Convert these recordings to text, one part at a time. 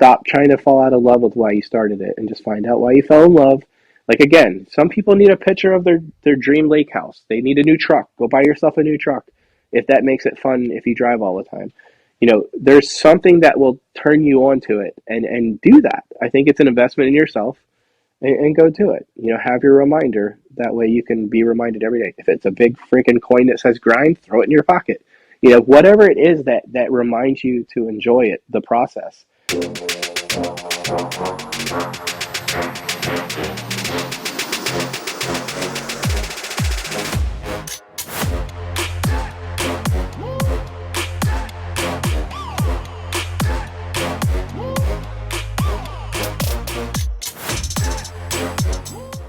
stop trying to fall out of love with why you started it and just find out why you fell in love. Like again, some people need a picture of their dream lake house. They need a new truck. Go buy yourself a new truck if that makes it fun if you drive all the time. There's something that will turn you on to it and do that. I think it's an investment in yourself and go do it. Have your reminder. That way you can be reminded every day. If it's a big freaking coin that says grind, throw it in your pocket. Whatever it is that reminds you to enjoy it, the process.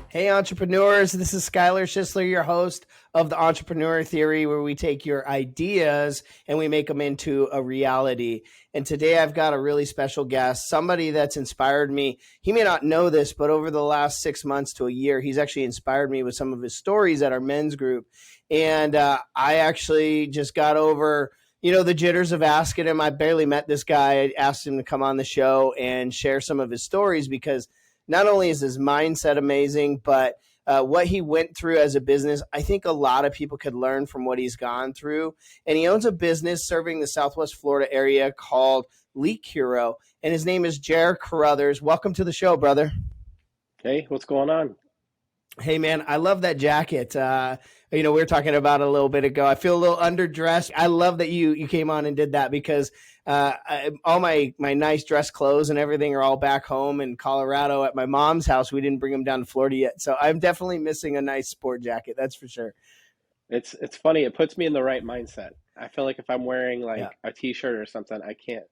Hey, entrepreneurs, this is Skylar Schisler, your host of the Entrepreneur Theory, where we take your ideas and we make them into a reality. And today I've got a really special guest, somebody that's inspired me. He may not know this, but over the last 6 months to a year, he's actually inspired me with some of his stories at our men's group. And I actually just got over the jitters of asking him. I barely met this guy. I asked him to come on the show and share some of his stories because not only is his mindset amazing, but what he went through as a business, I think a lot of people could learn from what he's gone through. And he owns a business serving the Southwest Florida area called Leak Hero. And his name is Jer Caruthers. Welcome to the show, brother. Hey, what's going on? Hey, man, I love that jacket. We were talking about it a little bit ago. I feel a little underdressed. I love that you came on and did that because all my nice dress clothes and everything are all back home in Colorado at my mom's house. We didn't bring them down to Florida yet. So I'm definitely missing a nice sport jacket. That's for sure. It's funny. It puts me in the right mindset. I feel like if I'm wearing Yeah. like a t-shirt or something, I can't.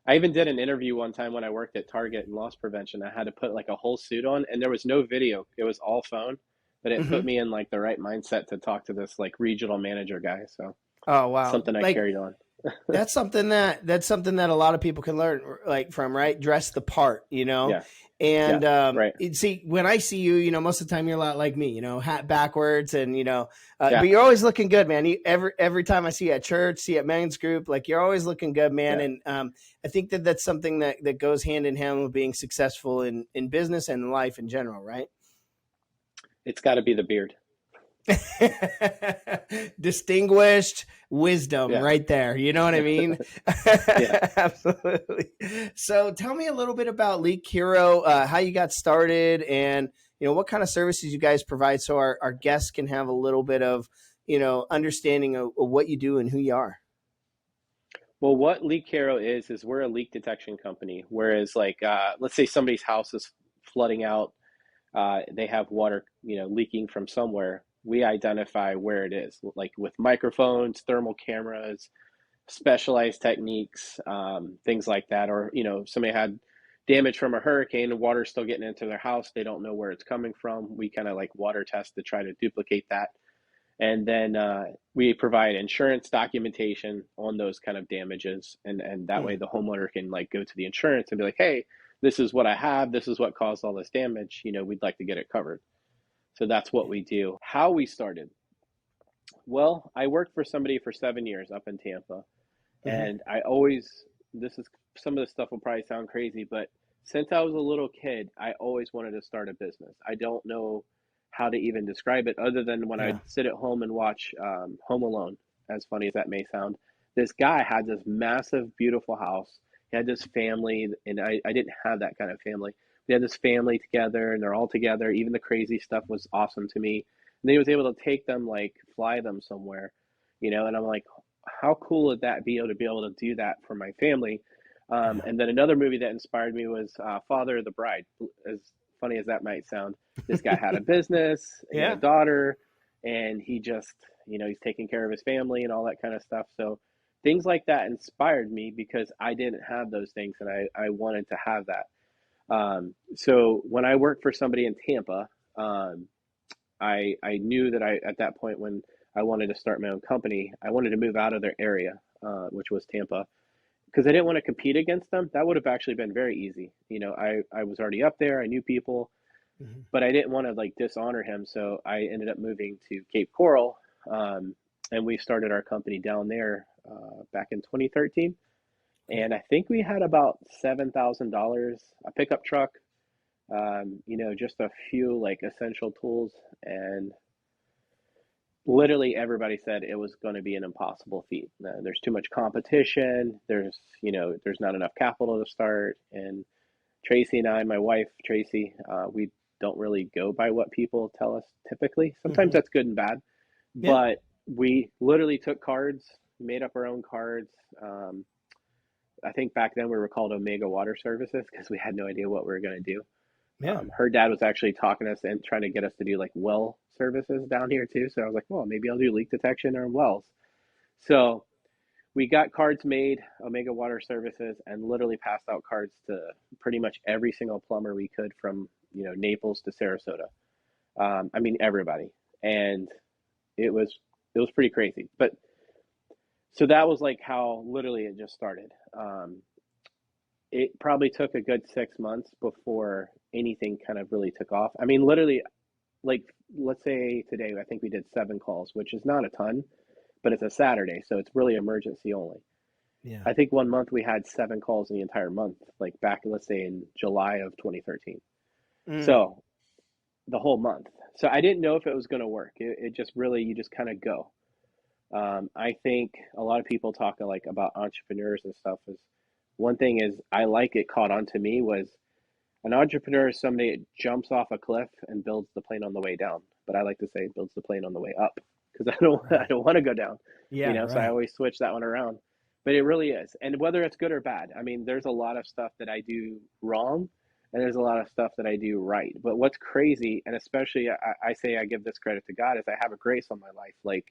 I even did an interview one time when I worked at Target in loss prevention. I had to put like a whole suit on, and there was no video. It was all phone, but it put Mm-hmm. me in like the right mindset to talk to this like regional manager guy. So Oh, wow. something I Like, carried on. that's something that a lot of people can learn like from, right? Dress the part. Yeah, yeah, And right. see, when I see you, most of the time you're a lot like me, hat backwards, and Yeah, but you're always looking good, man. Every time I see you at church, see you at men's group, like you're always looking good, man. yeah. And I think that's something that goes hand in hand with being successful in business and life in general, right? It's got to be the beard. Distinguished wisdom Yeah, right there. You know what I mean? yeah. Absolutely. So tell me a little bit about Leak Hero, how you got started, and what kind of services you guys provide so our guests can have a little bit of understanding of what you do and who you are. Well, what Leak Hero is we're a leak detection company. Whereas, like, let's say somebody's house is flooding out, they have water, leaking from somewhere. We identify where it is, like with microphones, thermal cameras, specialized techniques, things like that. Or, somebody had damage from a hurricane and water's still getting into their house. They don't know where it's coming from. We kind of like water test to try to duplicate that. And then we provide insurance documentation on those kind of damages, and that way Mm. the homeowner can like go to the insurance and be like, hey, this is what I have, this is what caused all this damage, we'd like to get it covered. So that's what we do. How we started, well, I worked for somebody for 7 years up in Tampa, Mm-hmm. and I always, this is, some of this stuff will probably sound crazy, but since I was a little kid, I always wanted to start a business. I don't know how to even describe it other than when Yeah. I'd sit at home and watch Home Alone, as funny as that may sound. This guy had this massive, beautiful house. He had this family, and I didn't have that kind of family. We had this family together, and they're all together. Even the crazy stuff was awesome to me. And then he was able to take them, like, fly them somewhere, and I'm like, how cool would that be able to do that for my family? And then another movie that inspired me was Father of the Bride. As funny as that might sound, this guy had a business, he had a Yeah. daughter, and he just, he's taking care of his family and all that kind of stuff. So things like that inspired me because I didn't have those things, and I wanted to have that. So when I worked for somebody in Tampa, um, I knew that at that point when I wanted to start my own company, I wanted to move out of their area, which was Tampa, because I didn't want to compete against them. That would have actually been very easy. I was already up there, I knew people, Mm-hmm. but I didn't want to like dishonor him. So I ended up moving to Cape Coral, and we started our company down there back in 2013. Yeah. And I think we had about $7,000, a pickup truck, just a few like essential tools, and literally everybody said it was going to be an impossible feat. There's too much competition. There's not enough capital to start. And Tracy and I, my wife Tracy, we don't really go by what people tell us typically. Sometimes Hmm. that's good and bad, Yeah. but we literally took cards, made up our own cards. Um, I think back then we were called Omega Water Services because we had no idea what we were going to do. Yeah. Her dad was actually talking to us and trying to get us to do like well services down here too. So I was like, well, maybe I'll do leak detection or wells. So we got cards made, Omega Water Services, and literally passed out cards to pretty much every single plumber we could from Naples to Sarasota. I mean everybody, and it was it was pretty crazy. But so that was like how literally it just started. It probably took a good 6 months before anything kind of really took off. I mean, literally, like let's say today, I think we did 7 calls, which is not a ton, but it's a Saturday, so it's really emergency only. Yeah. I think one month we had 7 calls in the entire month, like back, let's say in July of 2013. Mm. So the whole month. So I didn't know if it was going to work. It just really, you just kind of go. I think a lot of people talk like about entrepreneurs and stuff. Is one thing is I like it caught on to me was an entrepreneur is somebody that jumps off a cliff and builds the plane on the way down. But I like to say builds the plane on the way up because I Right. don't want to go down, Yeah. So I Right. always switch that one around. But it really is. And whether it's good or bad, I mean, there's a lot of stuff that I do wrong and there's a lot of stuff that I do right. But what's crazy, and especially I say I give this credit to God, is I have a grace on my life. Like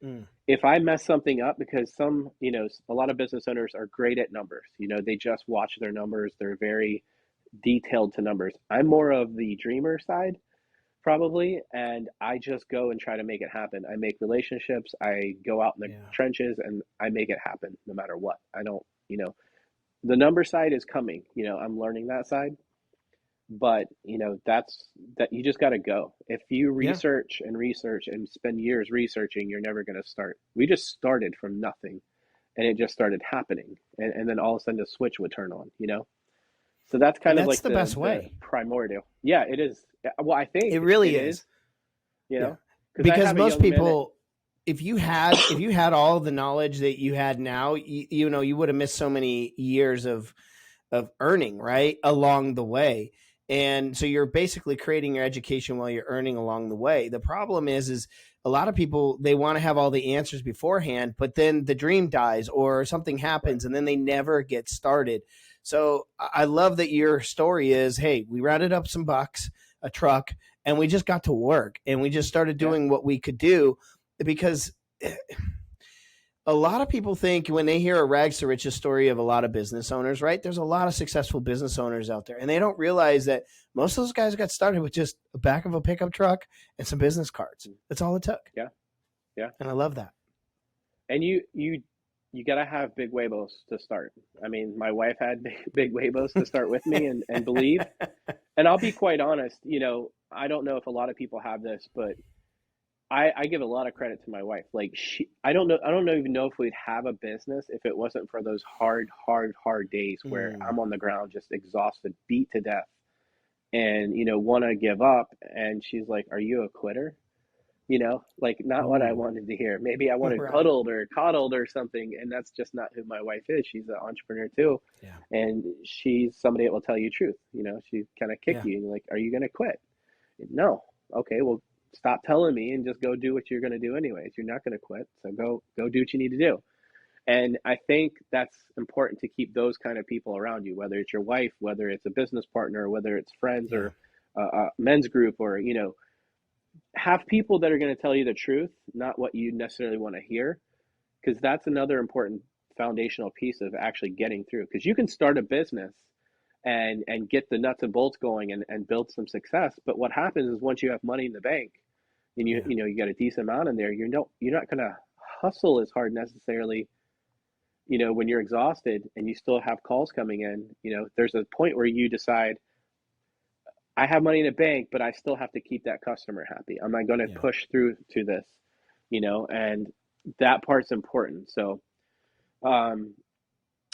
Mm. if I mess something up, because a lot of business owners are great at numbers. They just watch their numbers. They're very detailed to numbers. I'm more of the dreamer side, probably, and I just go and try to make it happen. I make relationships. I go out in the Yeah. trenches and I make it happen no matter what. I don't, the number side is coming. I'm learning that side, but that's that you just got to go. If you Yeah. research and spend years researching, you're never going to start. We just started from nothing and it just started happening. And then all of a sudden the switch would turn on. So that's And kind of that's like the the best the way. primordial. Yeah, it is. Well, I think It it really is, is. you Yeah. know, because I Because have a most young man that, people, if you had all the knowledge that you had now, you would have missed so many years of earning, right, along the way. And so you're basically creating your education while you're earning along the way. The problem is a lot of people, they want to have all the answers beforehand, but then the dream dies or something right? happens and then they never get started. So I love that your story is, hey, we rounded up some bucks, a truck, and we just got to work and we just started Yeah, doing what we could do because a lot of people think when they hear a rags to riches story of a lot of business owners, right? There's a lot of successful business owners out there, and they don't realize that most of those guys got started with just the back of a pickup truck and some business cards. That's all it took, yeah, yeah. and I love that. And you gotta have big huevos to start. I mean, my wife had big huevos to start with me and believe. And I'll be quite honest. I don't know if a lot of people have this, but I give a lot of credit to my wife. Like I don't even know if we'd have a business if it wasn't for those hard, hard, hard days where Mm, I'm on the ground just exhausted, beat to death, and want to give up. And she's like, "Are you a quitter?" Like not what I ooh, wanted to hear. Maybe I wanted right. cuddled or coddled or something, and that's just not who my wife is. She's an entrepreneur too, Yeah, and she's somebody that will tell you truth. She kind of kick yeah, you and like, "Are you gonna quit?" No. Okay, well, stop telling me and just go do what you're gonna do anyways. You're not gonna quit, so go do what you need to do. And I think that's important to keep those kind of people around you, whether it's your wife, whether it's a business partner, whether it's friends yeah, or a men's group, or have people that are going to tell you the truth, not what you necessarily want to hear, because that's another important foundational piece of actually getting through. Because you can start a business and get the nuts and bolts going and build some success, but what happens is once you have money in the bank and yeah, you got a decent amount in there, you're not going to hustle as hard necessarily. When you're exhausted and you still have calls coming in, there's a point where you decide, I have money in the bank, but I still have to keep that customer happy. Am I going to yeah. push through to this? And that part's important. So, um,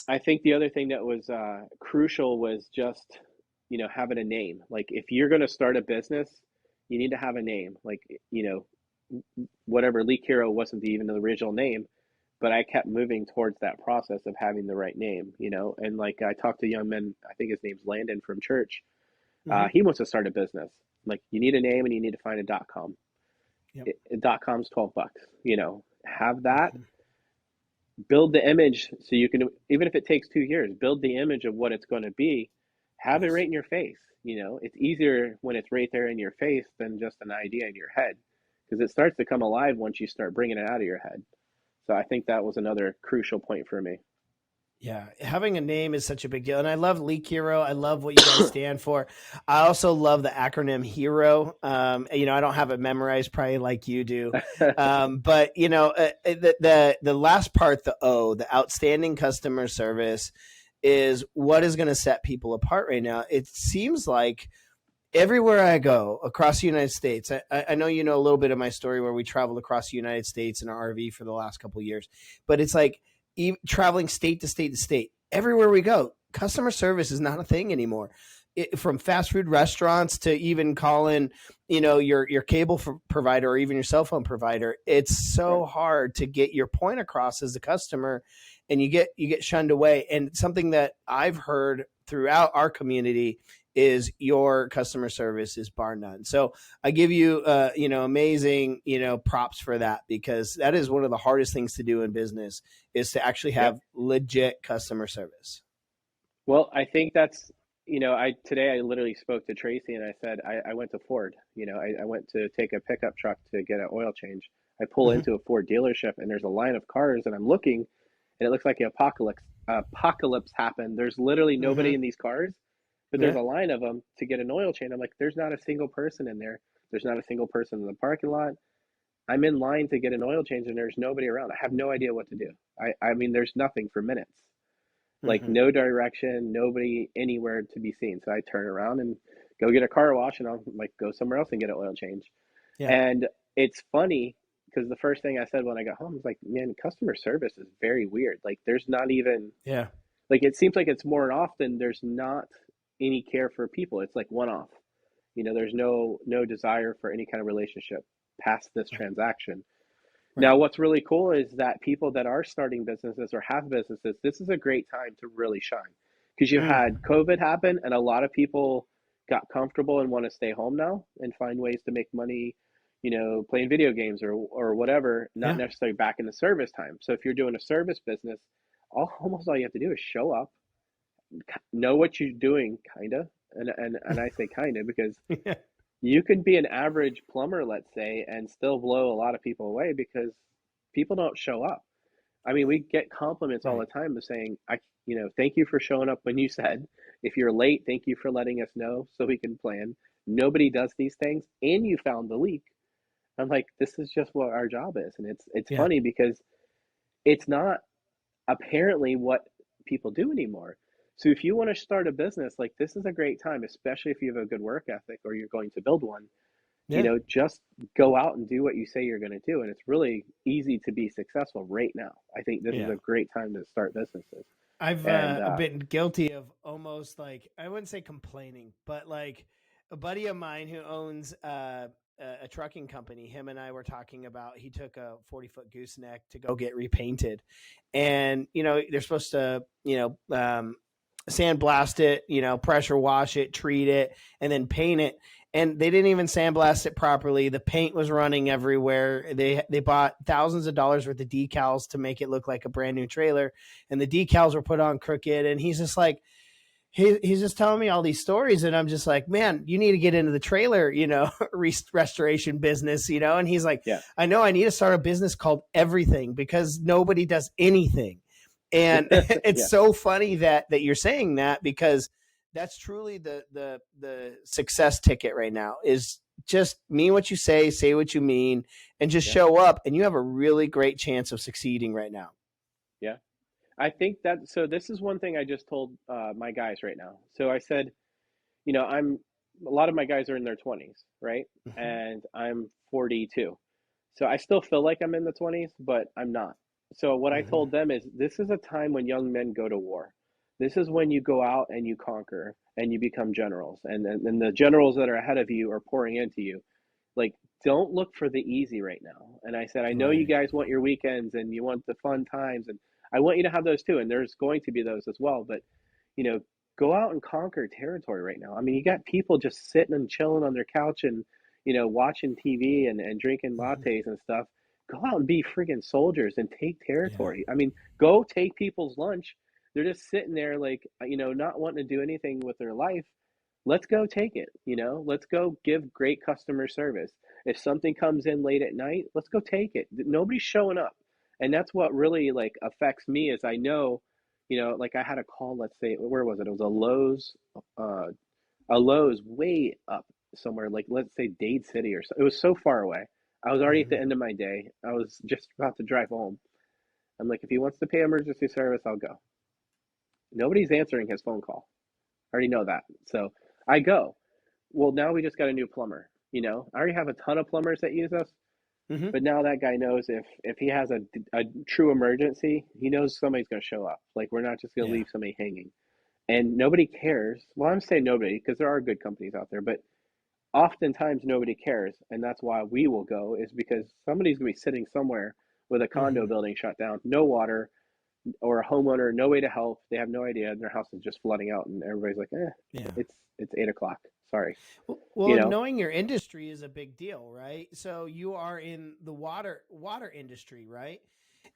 I think the other thing that was crucial was just, having a name. Like if you're going to start a business, you need to have a name. Like, whatever Leak Hero wasn't even the original name, but I kept moving towards that process of having the right name. And like I talked to young men, I think his name's Landon from church. Mm-hmm. He wants to start a business. Like you need a name and you need to find a .com. Yep. .com's $12. Have that, Mm-hmm. build the image so you can, even if it takes 2 years, build the image of what it's going to be, have it Yes. right in your face. It's easier when it's right there in your face than just an idea in your head, because it starts to come alive once you start bringing it out of your head. So I think that was another crucial point for me. Yeah, having a name is such a big deal. And I love Leak Hero. I love what you guys stand for. I also love the acronym HERO. I don't have it memorized probably like you do. But the last part, the O, the outstanding customer service, is what is going to set people apart right now. It seems like everywhere I go across the United States, I know you know a little bit of my story where we traveled across the United States in an RV for the last couple of years, but it's like traveling state to state to state. Everywhere we go, customer service is not a thing anymore. From fast food restaurants to even calling, your cable provider or even your cell phone provider, it's Right. so hard to get your point across as a customer, and you get shunned away. And something that I've heard throughout our community is your customer service is bar none. So I give you, amazing, props for that, because that is one of the hardest things to do in business, is to actually Yep. have legit customer service. Well, I think that's, I today I literally spoke to Tracy and I said, I went to Ford. I went to take a pickup truck to get an oil change. I pull Mm-hmm. into a Ford dealership and there's a line of cars and I'm looking and it looks like the apocalypse happened. There's literally Mm-hmm. nobody in these cars, but there's Yeah. a line of them to get an oil change. I'm like, there's not a single person in there. There's not a single person in the parking lot. I'm in line to get an oil change and there's nobody around. I have no idea what to do. I mean, there's nothing for minutes, like Mm-hmm. no direction, nobody anywhere to be seen. So I turn around and go get a car wash and I'll like go somewhere else and get an oil change. Yeah. And it's funny because the first thing I said when I got home was like, man, customer service is very weird. Like there's not even, Yeah. like it seems like it's more often there's not any care for people. It's like one off. There's no desire for any kind of relationship past this Right. transaction. Right. Now, what's really cool is that people that are starting businesses or have businesses, this is a great time to really shine, because you Mm. had COVID happen and a lot of people got comfortable and want to stay home now and find ways to make money, playing video games or whatever, not Yeah. necessarily back in the service time. So if you're doing a service business, almost all you have to do is show up, know what you're doing, kind of. And I say kind of because Yeah. you can be an average plumber, let's say, and still blow a lot of people away because people don't show up. I mean, we get compliments all Right. the time of saying, thank you for showing up when you said. If you're late, thank you for letting us know so we can plan. Nobody does these things, and you found the leak. I'm like, this is just what our job is, and it's Yeah. funny because it's not apparently what people do anymore. So if you want to start a business, like this is a great time, especially if you have a good work ethic or you're going to build one. Yeah. Just go out and do what you say you're going to do. And it's really easy to be successful right now. I think this is Yeah. a great time to start businesses. I've And been guilty of almost like, I wouldn't say complaining, but like a buddy of mine who owns a trucking company. Him and I were talking about, he took a 40-foot gooseneck to go get repainted, and they're supposed to sandblast it, pressure wash it, treat it, and then paint it. And they didn't even sandblast it properly. The paint was running everywhere. They bought thousands of dollars worth of decals to make it look like a brand new trailer, and the decals were put on crooked. And he's just like, he's just telling me all these stories, and I'm just like, man, you need to get into the trailer, restoration business, And he's like, yeah, I know, I need to start a business called Everything, because nobody does anything. And it's yeah, so funny that you're saying that, because that's truly the success ticket right now, is just mean what you say what you mean, and just yeah, show up, and you have a really great chance of succeeding right now. yeah. I think that, so this is one thing I just told my guys right now. So I said, a lot of my guys are in their 20s, right? Mm-hmm. And I'm 42. So I still feel like I'm in the 20s, but I'm not. So what I Mm-hmm. told them is this is a time when young men go to war. This is when you go out and you conquer and you become generals. And the generals that are ahead of you are pouring into you. Like, don't look for the easy right now. And I said, I know you Right. guys want your weekends and you want the fun times, and I want you to have those too. And there's going to be those as well. But, you know, go out and conquer territory right now. I mean, you got people just sitting and chilling on their couch and, watching TV and drinking Mm-hmm. lattes and stuff. Go out and be friggin' soldiers and take Yeah. territory. I mean, go take people's lunch. They're just sitting there like, not wanting to do anything with their life. Let's go take it, let's go give great customer service. If something comes in late at night, let's go take it. Nobody's showing up. And that's what really like affects me is I know, like I had a call, let's say, where was it? It was uh, a Lowe's way up somewhere, like let's say Dade City or so. It was so far away. I was already at Mm-hmm. the end of my day. I was just about to drive home. I'm like, if he wants to pay emergency service, I'll go. Nobody's answering his phone call. I already know that. So I go. Well, now we just got a new plumber. I already have a ton of plumbers that use us, Mm-hmm. but now that guy knows if he has a true emergency, he knows somebody's going to show up. Like we're not just going to Yeah. leave somebody hanging. And nobody cares. Well, I'm saying nobody because there are good companies out there, but oftentimes nobody cares, and that's why we will go is because somebody's going to be sitting somewhere with a Mm-hmm. condo building shut down, no water, or a homeowner, no way to help. They have no idea, and their house is just flooding out, and everybody's like, Yeah. it's 8 o'clock. Sorry, Well, you and know, knowing your industry is a big deal, right? So you are in the water industry, right?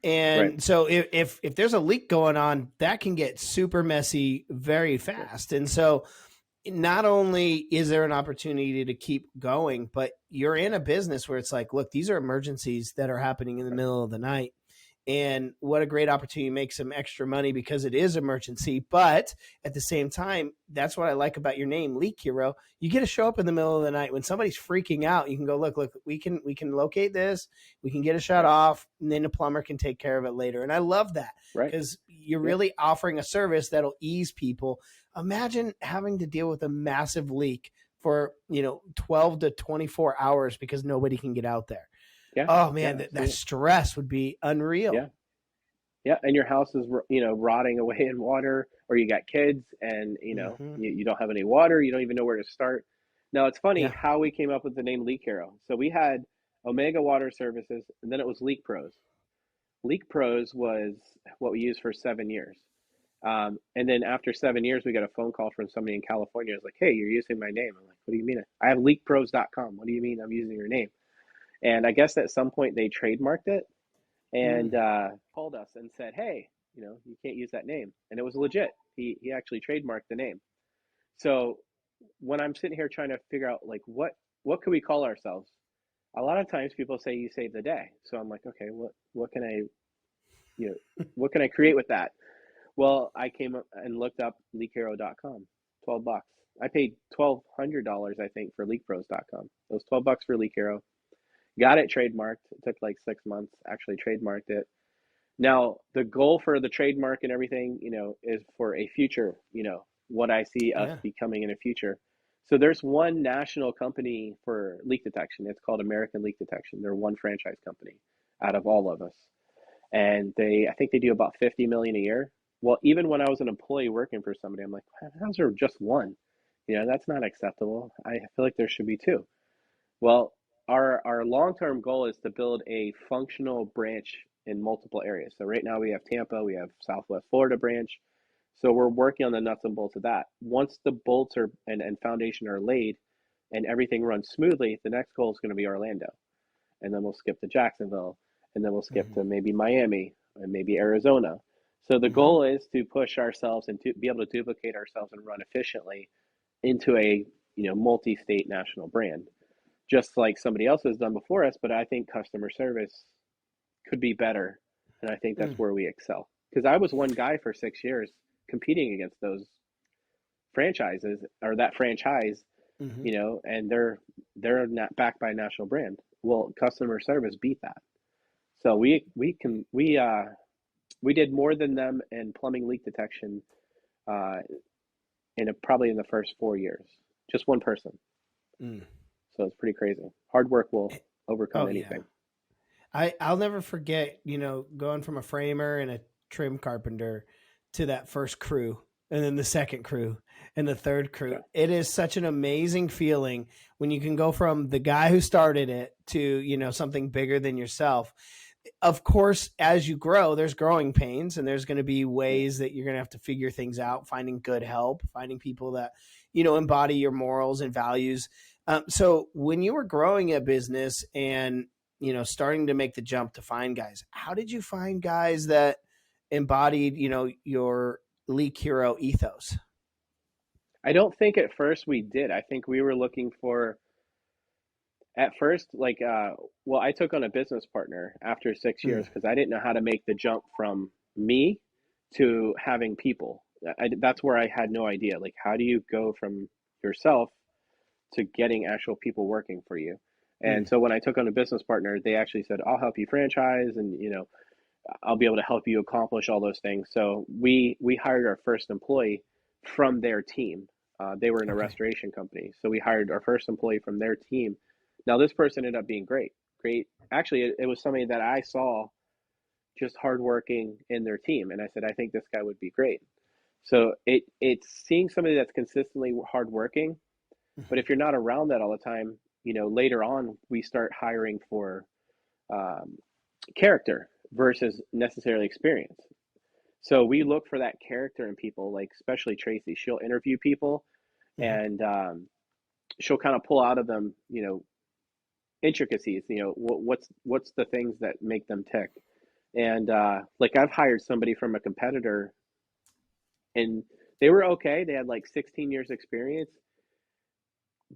right, And so if there's a leak going on, that can get super messy very right, fast. And so not only is there an opportunity to keep going, but you're in a business where it's like, look, these are emergencies that are happening in the right, middle of the night. And what a great opportunity to make some extra money because it is emergency. But at the same time, that's what I like about your name, Leak Hero. You get to show up in the middle of the night when somebody's freaking out. You can go, look, we can locate this, we can get it shut right, off, and then the plumber can take care of it later. And I love that right. because you're Yeah, really offering a service that'll ease people. Imagine having to deal with a massive leak for 12 to 24 hours because nobody can get out there. yeah, Oh yeah. man, I've that seen it. stress would be unreal. Yeah, yeah. And your house is rotting away in water, or you got kids, and Hmm. you don't have any water. You don't even know where to start. Now it's funny Yeah. how we came up with the name Leak Hero. So we had Omega Water Services, and then it was Leak Pros. Leak Pros was what we used for 7 years. And then after 7 years, we got a phone call from somebody in California. It was like, hey, you're using my name. I'm like, what do you mean? I have leakpros.com. What do you mean I'm using your name? And I guess at some point they trademarked it Mm. and called us and said, hey, you can't use that name. And it was legit. He actually trademarked the name. So when I'm sitting here trying to figure out like what could we call ourselves? A lot of times people say you save the day. So I'm like, okay, what can I you know what can I create with that? Well, I came up and looked up leakhero.com. $12. I paid $1,200, I think, for leakpros.com. It was $12 for Leak Hero. Got it trademarked. It took like 6 months, actually trademarked it. Now, the goal for the trademark and everything, is for a future, what I see us Yeah. becoming in a future. So there's one national company for leak detection. It's called American Leak Detection. They're one franchise company out of all of us. And I think they do about 50 million a year. Well, even when I was an employee working for somebody, I'm like, how's there just one? That's not acceptable. I feel like there should be two. Well, our long-term goal is to build a functional branch in multiple areas. So right now we have Tampa, we have Southwest Florida branch. So we're working on the nuts and bolts of that. Once the bolts are and foundation are laid and everything runs smoothly, the next goal is going to be Orlando. And then we'll skip to Jacksonville, and then we'll skip Hmm. to maybe Miami and maybe Arizona. So the Hmm. goal is to push ourselves and to be able to duplicate ourselves and run efficiently into a multi-state national brand just like somebody else has done before us, but I think customer service could be better. And I think that's Mm. where we excel. Because I was one guy for 6 years competing against those franchises or that franchise, Hmm. and they're not backed by a national brand. Well, customer service beat that. So we did more than them in plumbing leak detection uh, probably in the first 4 years. Just one person. Mm. So it's pretty crazy. Hard work will overcome Oh yeah. anything. I'll never forget, going from a framer and a trim carpenter to that first crew and then the second crew and the third Yeah. crew. It is such an amazing feeling when you can go from the guy who started it to, something bigger than yourself. Of course, as you grow, there's growing pains and there's going to be Yeah. ways that you're going to have to figure things out, finding good help, finding people that, embody your morals and values. So when you were growing a business and, starting to make the jump to find guys, how did you find guys that embodied, your Leak Hero ethos? I don't think at first we did. I think we were looking for at first like well, I took on a business partner after 6 years Mm, because I didn't know how to make the jump from me to having people. That's where I had no idea. Like, how do you go from yourself to getting actual people working for you? And mm, so when I took on a business partner, they actually said, "I'll help you franchise, and I'll be able to help you accomplish all those things." So we hired our first employee from their team. They were in a okay. restoration company, so we hired our first employee from their team. Now this person ended up being great, great. Actually, it was somebody that I saw just hardworking in their team, and I said, I think this guy would be great. So it's seeing somebody that's consistently hardworking, but Mhm. if you're not around that all the time, later on we start hiring for um, character versus necessarily experience. So we look for that character in people, like especially Tracy. She'll interview people Mhm. and she'll kind of pull out of them, intricacies. What's the things that make them tick. And like I've hired somebody from a competitor, and they were okay. They had like 16 years experience,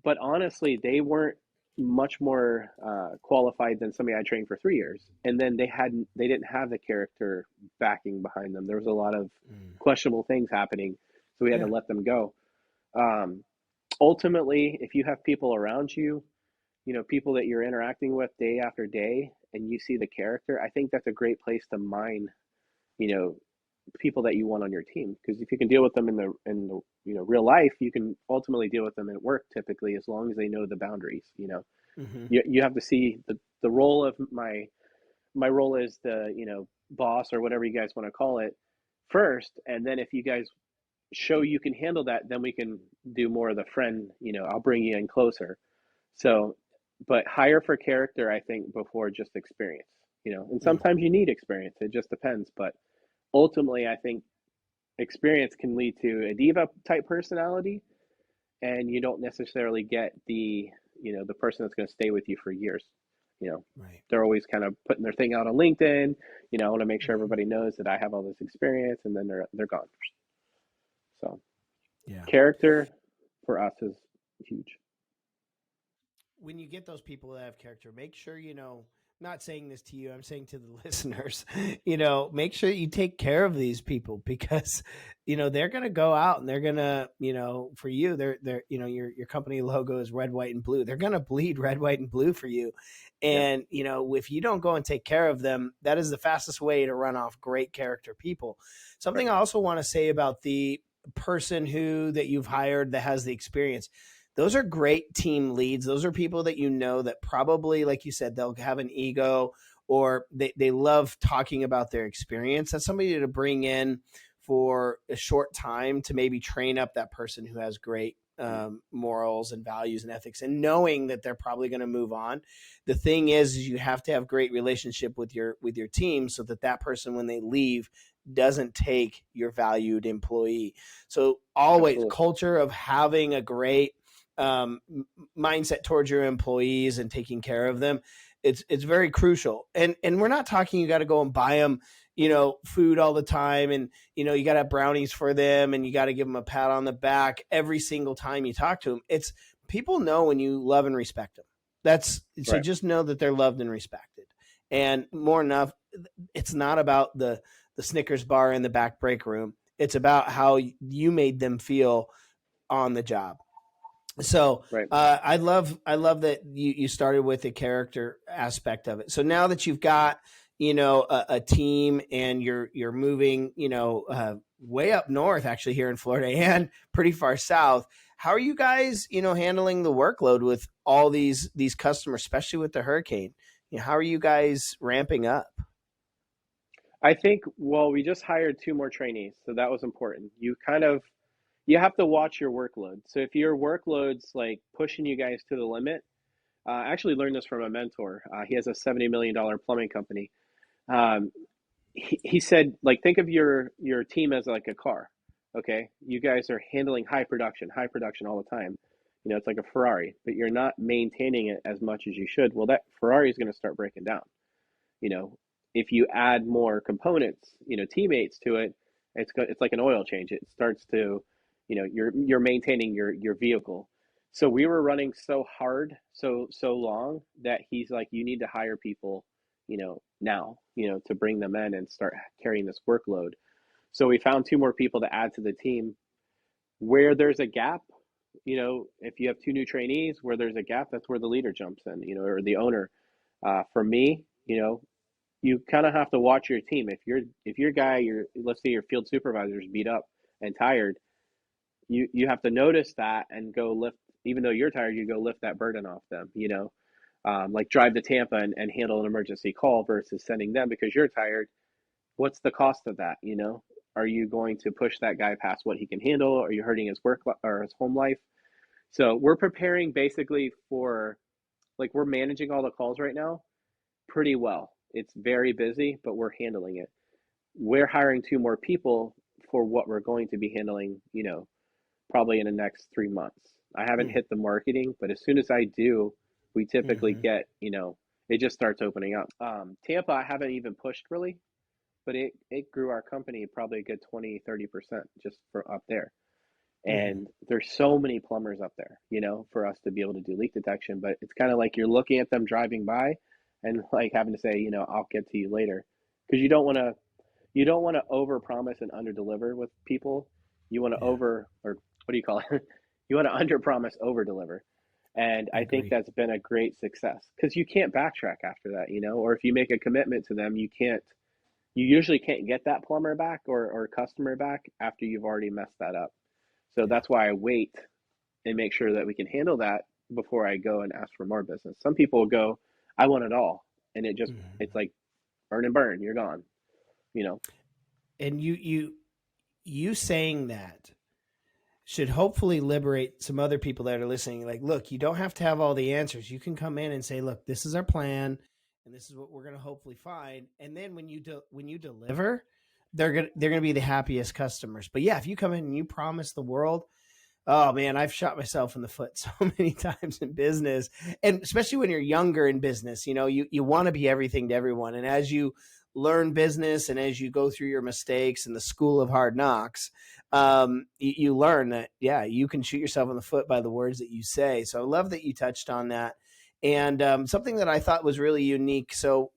but honestly, they weren't much more qualified than somebody I trained for 3 years. And then they didn't have the character backing behind them. There was a lot of Mm. questionable things happening, so we had to Yeah. let them go. Um, Ultimately, if you have people around you, people that you're interacting with day after day, and you see the character, I think that's a great place to mine, you know, people that you want on your team. Because if you can deal with them in the real life, you can ultimately deal with them at work typically, as long as they know the boundaries. Mhm. You have to see the role of my role is the boss or whatever you guys want to call it first, and then if you guys show you can handle that, then we can do more of the friend. I'll bring you in closer. So, but hire for character, I think, before just experience. And Mm. sometimes you need experience. It just depends. But ultimately, I think experience can lead to a diva type personality, and you don't necessarily get the person that's going to stay with you for years. You know, Right. they're always kind of putting their thing out on LinkedIn. I want to make sure Mhm. everybody knows that I have all this experience, and then they're gone. So Yeah. character for us is huge. When you get those people that have character, make sure not saying this to you, I'm saying to the listeners, make sure you take care of these people because, they're going to go out and they're going to, for you, they're, your company logo is red, white, and blue. They're going to bleed red, white, and blue for you. Yeah, And, if you don't go and take care of them, that is the fastest way to run off great character people. right. Something I also want to say about the person that you've hired that has the experience, those are great team leads. Those are people that that probably, like you said, they'll have an ego or they love talking about their experience. That's somebody to bring in for a short time to maybe train up that person who has great morals and values and ethics, and knowing that they're probably going to move on. The thing is you have to have great relationship with your team so that that person, when they leave, doesn't take your valued employee. So always Absolutely. culture of having a great um, mindset towards your employees and taking care of them. It's very crucial. And we're not talking you got to go and buy them, food all the time, and you got to have brownies for them, and you got to give them a pat on the back every single time you talk to them. It's people know when you love and respect them. That's so Right. just know that they're loved and respected. And more enough, it's not about the Snickers bar in the back break room. It's about how you made them feel on the job. So Right. I love that you started with the character aspect of it. So now that you've got a team and you're moving way up north, actually, here in Florida and pretty far south, how are you guys handling the workload with all these customers, especially with the hurricane? How are you guys ramping up? I think, well, we just hired two more trainees, so that was important. You have to watch your workload. So if your workload's like pushing you guys to the limit, I actually learned this from a mentor. He has a $70 million plumbing company. Um, he said, like, think of your team as like a car. Okay, you guys are handling high production all the time. It's like a Ferrari, but you're not maintaining it as much as you should. Well, that Ferrari is going to start breaking down. you know, if you add more components, teammates to it, it's like an oil change. It starts to, you're maintaining your vehicle. So we were running so hard, so long that he's like, you need to hire people, now, to bring them in and start carrying this workload. So we found two more people to add to the team. Where there's a gap, if you have two new trainees, where there's a gap, that's where the leader jumps in, or the owner. For me, you kind of have to watch your team. If your guy, let's say your field supervisor is beat up and tired, you have to notice that and go lift. Even though you're tired, you go lift that burden off them. Like drive to Tampa and handle an emergency call versus sending them because you're tired. What's the cost of that? Are you going to push that guy past what he can handle? Are you hurting his work or his home life? So we're preparing basically for, like, we're managing all the calls right now pretty well. It's very busy, but we're handling it. We're hiring two more people for what we're going to be handling, probably in the next 3 months. I haven't hit the marketing, but as soon as I do, we typically Mm-hmm. get, it just starts opening up. Tampa, I haven't even pushed really, but it grew our company probably a good 20-30% just for up there. Mm-hmm. And there's so many plumbers up there, for us to be able to do leak detection. But it's kind of like you're looking at them driving by and like having to say, I'll get to you later. Because you don't want to over promise and under deliver with people. You want to Yeah, over, or what do you call it? You want to under promise, over deliver. And I I think agree. that's been a great success because you can't backtrack after that, or if you make a commitment to them, you usually can't get that plumber back or customer back after you've already messed that up. So Yeah. that's why I wait and make sure that we can handle that before I go and ask for more business. Some people will go, I want it all. And it's Mm-hmm. like burn and burn, you're gone, you know? And you saying that should hopefully liberate some other people that are listening. Like, look, you don't have to have all the answers. You can come in and say, look, this is our plan, and this is what we're going to hopefully find. And then when you deliver, they're gonna be the happiest customers. But yeah, if you come in and you promise the world, oh man, I've shot myself in the foot so many times in business, and especially when you're younger in business. You want to be everything to everyone, and as you learn business and as you go through your mistakes in the school of hard knocks, you learn that yeah, you can shoot yourself in the foot by the words that you say. So I love that you touched on that. And something that I thought was really unique. So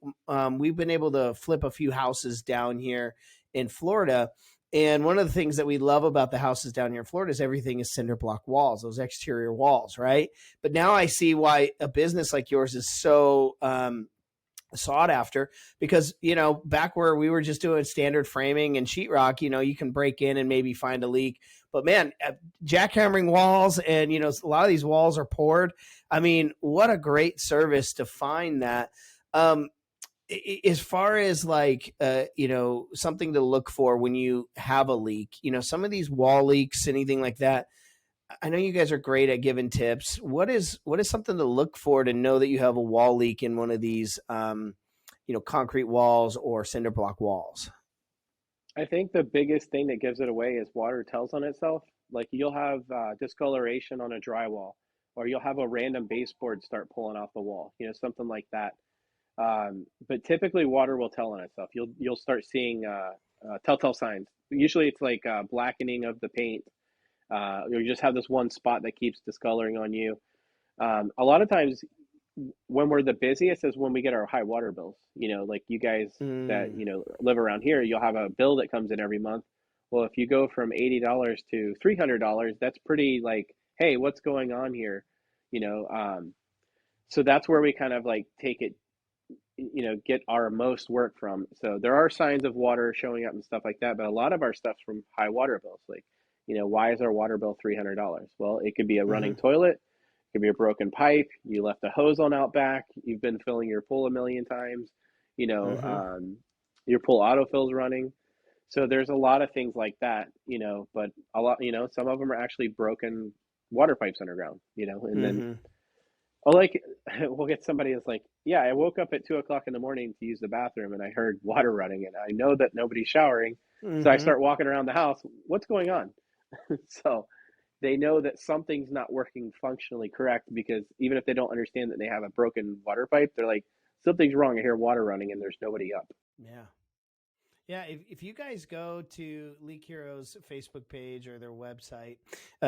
we've been able to flip a few houses down here in Florida, and one of the things that we love about the houses down here in Florida is everything is cinder block walls, those exterior walls, right? But now I see why a business like yours is so sought after, because back where we were just doing standard framing and sheetrock, you can break in and maybe find a leak. But man, jackhammering walls, and a lot of these walls are poured. I mean, what a great service to find that. Um, as far as like something to look for when you have a leak, some of these wall leaks, anything like that, I know you guys are great at giving tips. What is something to look for to know that you have a wall leak in one of these concrete walls or cinder block walls? I think the biggest thing that gives it away is water tells on itself. Like you'll have discoloration on a drywall, or you'll have a random baseboard start pulling off the wall, something like that. But typically, water will tell on itself. You'll start seeing telltale signs. Usually, it's like blackening of the paint. You just have this one spot that keeps discoloring on you. A lot of times, when we're the busiest is when we get our high water bills. Like you guys that Mm, live around here, you'll have a bill that comes in every month. Well, if you go from $80 to $300, that's pretty like, hey, what's going on here? You know, um, so that's where we kind of like take it, get our most work from. So there are signs of water showing up and stuff like that, but a lot of our stuff's from high water bills. Like, why is our water bill $300? Well, it could be a running mm-hmm. toilet, Could be a broken pipe. You left a hose on out back. You've been filling your pool a million times. You know, Mm-hmm. your pool autofill's running. So there's a lot of things like that, but a lot, some of them are actually broken water pipes underground, and then Mm-hmm. like we'll get somebody that's like, yeah, I woke up at 2 o'clock in the morning to use the bathroom and I heard water running and I know that nobody's showering. So I Mm-hmm. start walking around the house. What's going on? So they know that something's not working functionally correct because even if they don't understand that they have a broken water pipe, they're like, something's wrong. I hear water running and there's nobody up. Yeah. Yeah, if you guys go to Leak Heroes Facebook page or their website,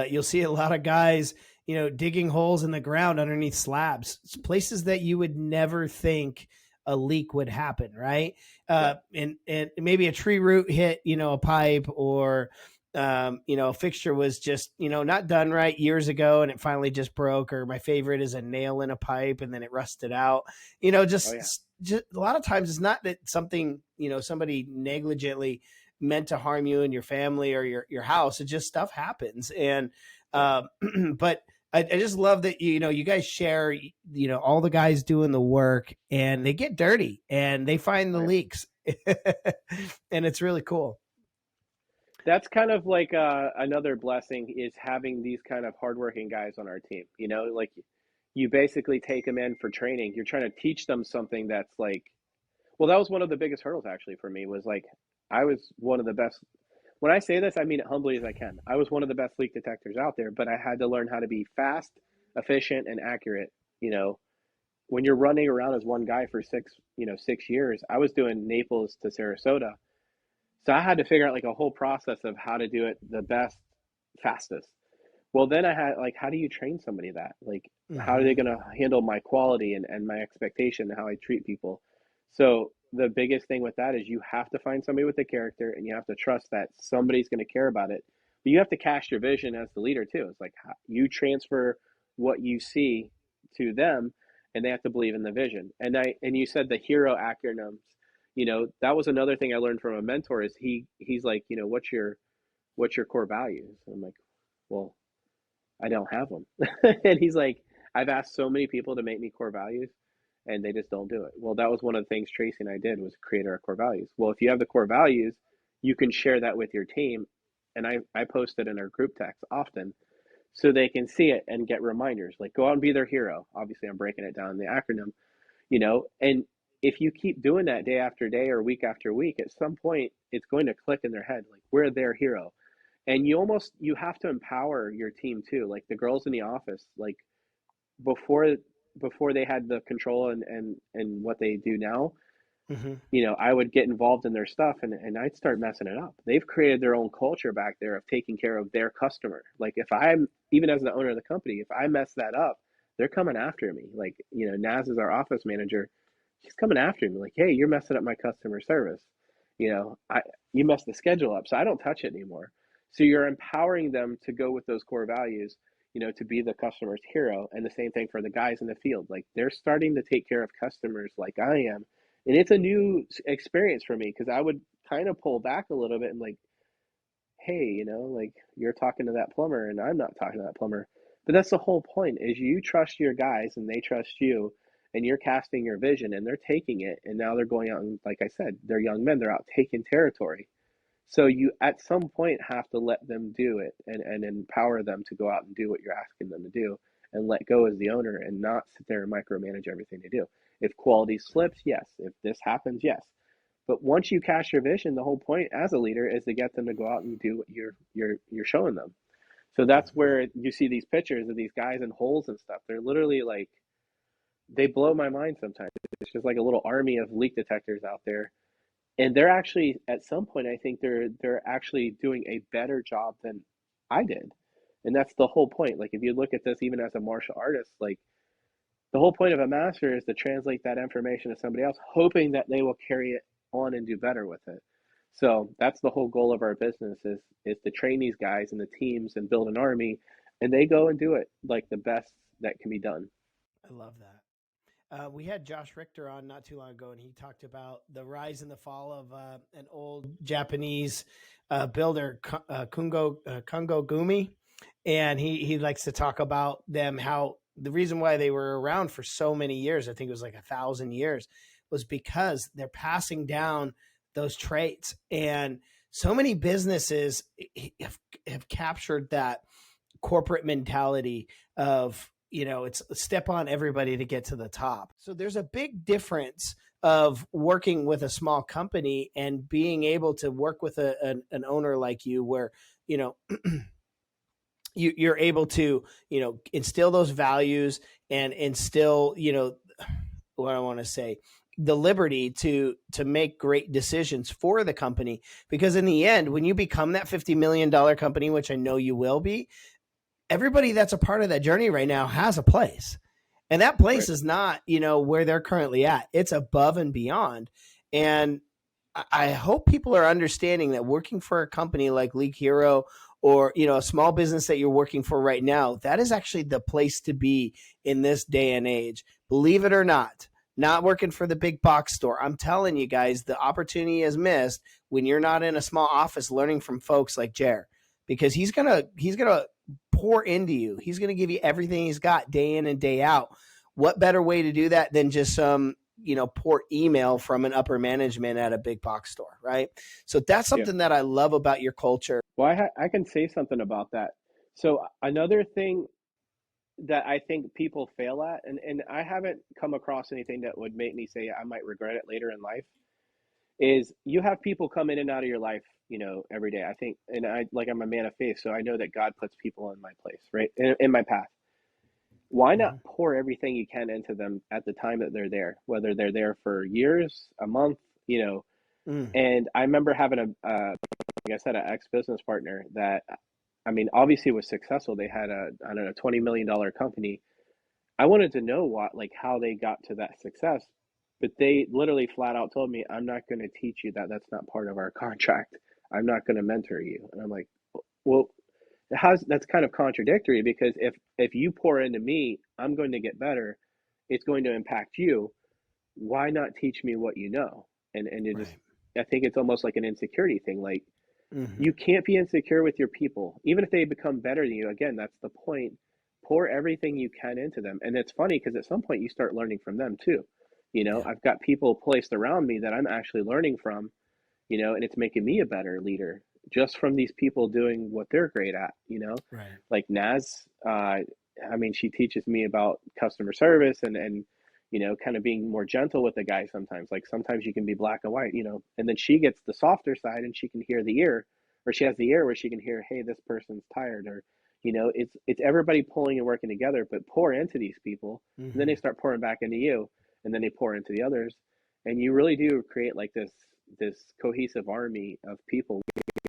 you'll see a lot of guys, digging holes in the ground underneath slabs. It's places that you would never think a leak would happen, right? Yeah. And maybe a tree root hit, a pipe, or a fixture was just, not done right years ago and it finally just broke. Or my favorite is a nail in a pipe and then it rusted out. Oh yeah. Just a lot of times it's not that something, somebody negligently meant to harm you and your family or your house. It just stuff happens. And Yep. but I just love that you guys share, all the guys doing the work and they get dirty and they find Oh the yeah. leaks. And it's really cool. That's kind of like another blessing is having these kind of hardworking guys on our team. Like you basically take them in for training. You're trying to teach them something that's like, well, that was one of the biggest hurdles actually for me was like, I was one of the best. When I say this, I mean it humbly as I can. I was one of the best leak detectors out there, but I had to learn how to be fast, efficient, and accurate. You know, when you're running around as one guy for 6 years, I was doing Naples to Sarasota. So I had to figure out like a whole process of how to do it the best, fastest. Well, then I had like, how do you train somebody that? Like, how are they Mm-hmm. going to handle my quality and my expectation and how I treat people? So the biggest thing with that is you have to find somebody with the character and you have to trust that somebody's going to care about it. But you have to cast your vision as the leader too. It's like you transfer what you see to them and they have to believe in the vision. And you said the hero acronyms, that was another thing I learned from a mentor is he's like, what's your core values? I'm like, well, I don't have them. And he's like, I've asked so many people to make me core values and they just don't do it. Well, that was one of the things Tracy and I did was create our core values. Well, if you have the core values, you can share that with your team. And I post it in our group text often so they can see it and get reminders like go out and be their hero. Obviously, I'm breaking it down in the acronym, and if you keep doing that day after day or week after week, at some point it's going to click in their head like we're their hero. And you have to empower your team too. Like the girls in the office, like before before they had the control and what they do now, Mm-hmm. I would get involved in their stuff and I'd start messing it up. They've created their own culture back there of taking care of their customer. Like if I'm even as the owner of the company, if I mess that up, they're coming after me. Like, Naz is our office manager. She's coming after me like, hey, you're messing up my customer service. I you messed the schedule up, so I don't touch it anymore. So you're empowering them to go with those core values, to be the customer's hero. And the same thing for the guys in the field. Like they're starting to take care of customers like I am, and it's a new experience for me because I would kind of pull back a little bit and like, hey, like you're talking to that plumber and I'm not talking to that plumber. But that's the whole point is you trust your guys and they trust you and you're casting your vision and they're taking it and now they're going out and like I said, they're young men, they're out taking territory. So you at some point have to let them do it and empower them to go out and do what you're asking them to do and let go as the owner and not sit there and micromanage everything they do. If quality slips, yes. If this happens, yes. But once you cast your vision, the whole point as a leader is to get them to go out and do what you're showing them. So that's Mm-hmm. where you see these pictures of these guys in holes and stuff. They're literally like they blow my mind sometimes. It's just like a little army of leak detectors out there. And they're actually at some point I think they're actually doing a better job than I did. And that's the whole point. Like if you look at this even as a martial artist, like the whole point of a master is to translate that information to somebody else, hoping that they will carry it on and do better with it. So that's the whole goal of our business is to train these guys and the teams and build an army, and they go and do it like the best that can be done. I love that. We had Josh Richter on not too long ago, and he talked about the rise and the fall of an old Japanese builder, Kungo Gumi, and he likes to talk about them how the reason why they were around for so many years, I think it was like 1,000 years, was because they're passing down those traits. And so many businesses have captured that corporate mentality of, it's step on everybody to get to the top. So there's a big difference of working with a small company and being able to work with an owner like you, where, you know, you're able to, instill those values and instill, what I want to say, the liberty to make great decisions for the company. Because in the end, when you become that $50 million company, which I know you will be, everybody that's a part of that journey right now has a place. And that place Right. is not, where they're currently at. It's above and beyond. And I hope people are understanding that working for a company like League Hero, or, a small business that you're working for right now, that is actually the place to be in this day and age. Believe it or not working for the big box store. I'm telling you guys, the opportunity is missed when you're not in a small office learning from folks like Jer, because he's going to pour into you. He's going to give you everything he's got day in and day out. What better way to do that than just some, poor email from an upper management at a big box store, right? So that's Yeah. something that I love about your culture. Well, I can say something about that. So another thing that I think people fail at, and I haven't come across anything that would make me say I might regret it later in life, is you have people come in and out of your life, every day. I think, and I'm a man of faith, so I know that God puts people in my place, right? In my path. Why not Mm-hmm. pour everything you can into them at the time that they're there, whether they're there for years, a month, Mm, and I remember having like I said, an ex-business partner that, I mean, obviously was successful. They had I don't know, $20 million company. I wanted to know like how they got to that success, but they literally flat out told me, "I'm not going to teach you that. That's not part of our contract. I'm not going to mentor you." And I'm like, well, that's kind of contradictory, because if you pour into me, I'm going to get better. It's going to impact you. Why not teach me what you know? And it just, right. I think it's almost like an insecurity thing. Like, Mm-hmm. you can't be insecure with your people, even if they become better than you. Again, that's the point. Pour everything you can into them. And it's funny because at some point you start learning from them too. Yeah. I've got people placed around me that I'm actually learning from, and it's making me a better leader just from these people doing what they're great at, Right. like Naz. I mean, she teaches me about customer service and kind of being more gentle with the guy sometimes. Like sometimes you can be black and white, and then she gets the softer side and she can hear the ear, or she has the ear where she can hear, hey, this person's tired, or it's everybody pulling and working together, but pour into these people, and then Mm-hmm. they start pouring back into you, and then they pour into the others, and you really do create like this cohesive army of people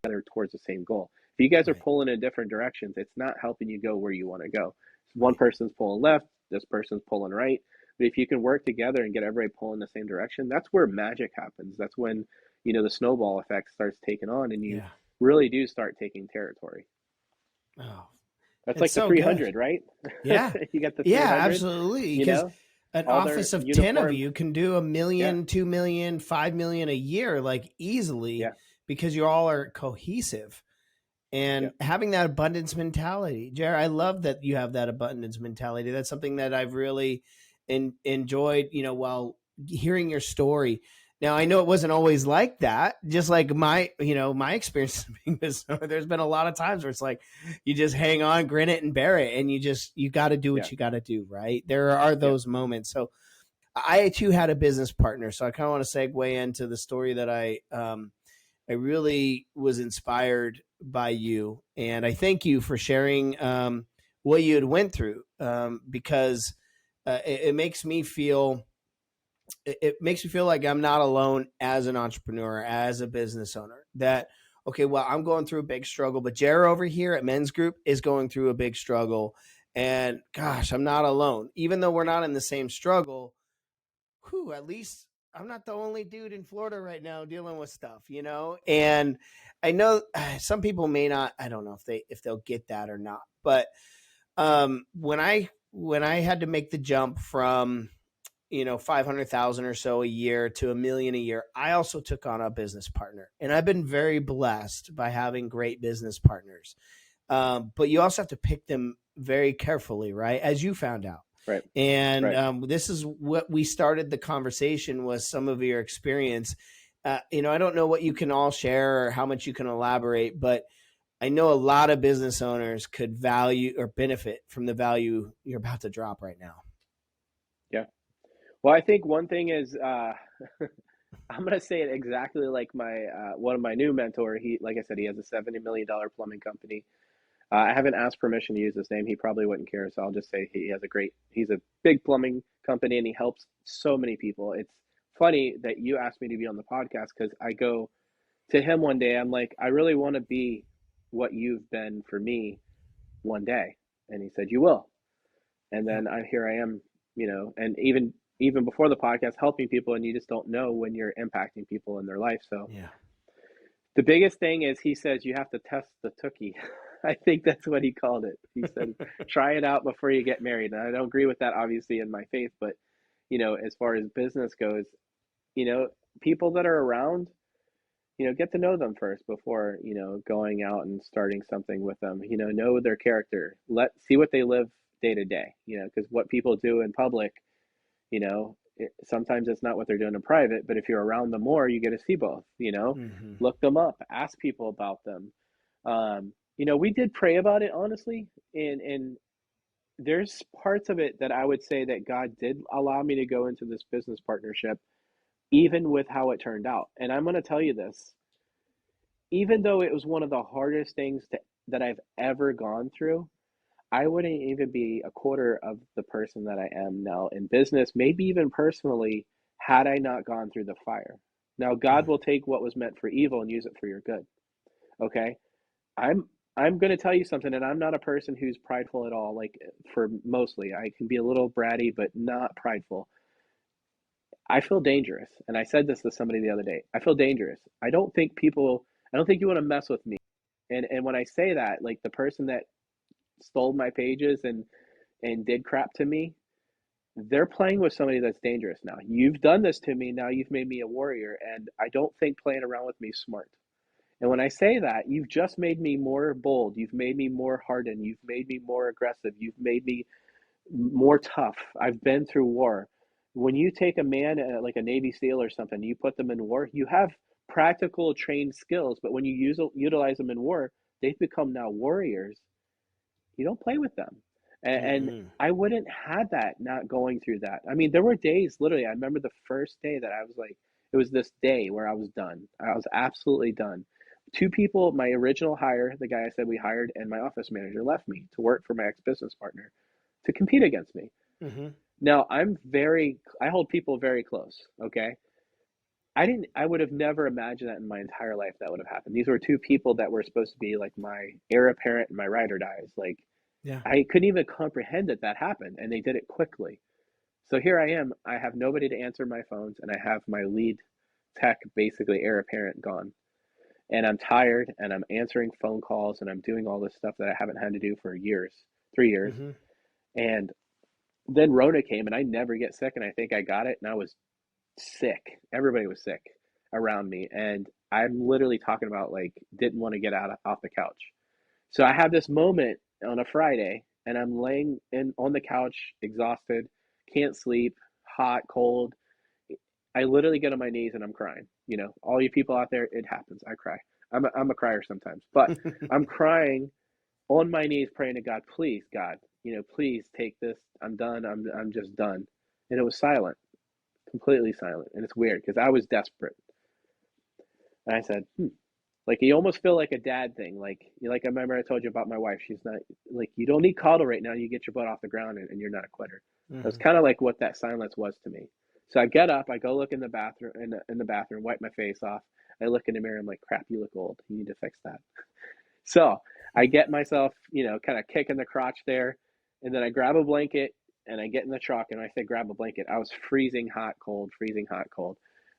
together towards the same goal. If you guys are Right. pulling in different directions, it's not helping you go where you want to go. One Right. person's pulling left, this person's pulling right. But if you can work together and get everybody pulling the same direction, that's where magic happens. That's when, the snowball effect starts taking on and you Yeah. really do start taking territory. Oh, That's it's like the so good. 300, right? Yeah. You got the Yeah, 300, absolutely. you Because know, an all their office of 10 of uniformed. you can do a Yeah, million, 2 million, 5 million a year, like easily, yeah, because you all are cohesive. yeah. And having that abundance mentality. Jared, I love that you have that abundance mentality. That's something that I've really enjoyed, while hearing your story. Now, I know it wasn't always like that, just like my experience being business owner. There's been a lot of times where it's like you just hang on, grin it and bear it, and you got to do Yeah, what you got to do, right? There are yeah. those moments. So I too had a business partner, so I kind of want to segue into the story that I really was inspired by you, and I thank you for sharing what you had went through, because it makes me feel it makes me feel like I'm not alone as an entrepreneur, as a business owner. That okay, well, I'm going through a big struggle, but Jared over here at Men's Group is going through a big struggle, and gosh, I'm not alone. Even though we're not in the same struggle, whew, at least I'm not the only dude in Florida right now dealing with stuff. And I know some people may not. I don't know if they'll get that or not. But when I had to make the jump from 500,000 or so a year to 1 million a year, I also took on a business partner, and I've been very blessed by having great business partners. But you also have to pick them very carefully, right? As you found out. Right. And Right. this is what we started the conversation was some of your experience. I don't know what you can all share or how much you can elaborate, but I know a lot of business owners could value or benefit from the value you're about to drop right now. Yeah. Well, I think one thing is, I'm gonna say it exactly like my one of my new mentor. He, like I said, he has a $70 million plumbing company. I haven't asked permission to use his name. He probably wouldn't care, so I'll just say he's a big plumbing company and he helps so many people. It's funny that you asked me to be on the podcast because I go to him one day. I'm like, I really want to be what you've been for me one day. And he said, you will. And Yep. then here I am, and even before the podcast, helping people, and you just don't know when you're impacting people in their life. So Yeah. the biggest thing is he says you have to test the tookie. I think that's what he called it. He said, try it out before you get married. And I don't agree with that, obviously, in my faith, but as far as business goes, you know, people that are around, get to know them first before, going out and starting something with them. Know their character. See what they live day to day, because what people do in public, sometimes it's not what they're doing in private, but if you're around them more, you get to see both, Mm-hmm. look them up, ask people about them. We did pray about it, honestly, and there's parts of it that I would say that God did allow me to go into this business partnership, even with how it turned out. And I'm going to tell you this, even though it was one of the hardest things that I've ever gone through, I wouldn't even be a quarter of the person that I am now in business, maybe even personally, had I not gone through the fire. Now, God Mm. will take what was meant for evil and use it for your good. Okay? I'm I'm going to tell you something, and I'm not a person who's prideful at all. Like, for mostly, I can be a little bratty, but not prideful. I feel dangerous, and I said this to somebody the other day. I feel dangerous. I don't think you want to mess with me. And when I say that, like the person that stole my pages and did crap to me, they're playing with somebody that's dangerous now. You've done this to me, now you've made me a warrior, and I don't think playing around with me is smart. And when I say that, you've just made me more bold. You've made me more hardened. You've made me more aggressive. You've made me more tough. I've been through war. When you take a man like a Navy SEAL or something, you put them in war, you have practical trained skills, but when you utilize them in war, they've become now warriors. You don't play with them. And Mm-mm. I wouldn't have that not going through that. I mean, there were days, literally, I remember the first day that I was like, it was this day where I was done. I was absolutely done. Two people, my original hire, the guy I said we hired, and my office manager left me to work for my ex business partner to compete against me. Mm-hmm. Now, I hold people very close, okay? I would have never imagined that in my entire life that would have happened. These were two people that were supposed to be like my heir apparent and my ride or dies. Like, Yeah. I couldn't even comprehend that happened, and they did it quickly. So here I am. I have nobody to answer my phones, and I have my lead tech, basically heir apparent, gone. And I'm tired, and I'm answering phone calls, and I'm doing all this stuff that I haven't had to do for years, 3 years. Mm-hmm. And then Rona came, and I never get sick, and I think I got it, and I was sick. Everybody was sick around me, and I'm literally talking about like didn't want to get out off the couch. So I have this moment on a Friday, and I'm laying in on the couch, exhausted, can't sleep, hot, cold. I literally get on my knees and I'm crying. All you people out there, it happens. I cry. I'm a crier sometimes, but I'm crying on my knees, praying to God, please, God, please take this. I'm done. I'm just done. And it was silent, completely silent, and it's weird because I was desperate. And I said, like you almost feel like a dad thing. Like I remember I told you about my wife. She's not like you don't need coddle right now. You get your butt off the ground and you're not a quitter. That's Mm-hmm. kind of like what that silence was to me. So I get up, I go look in the bathroom in the bathroom, wipe my face off. I look in the mirror. I'm like, crap, you look old. You need to fix that. So I get myself, kind of kicking the crotch there, and then I grab a blanket and I get in the truck. And I say grab a blanket. I was freezing hot, cold, freezing hot, cold.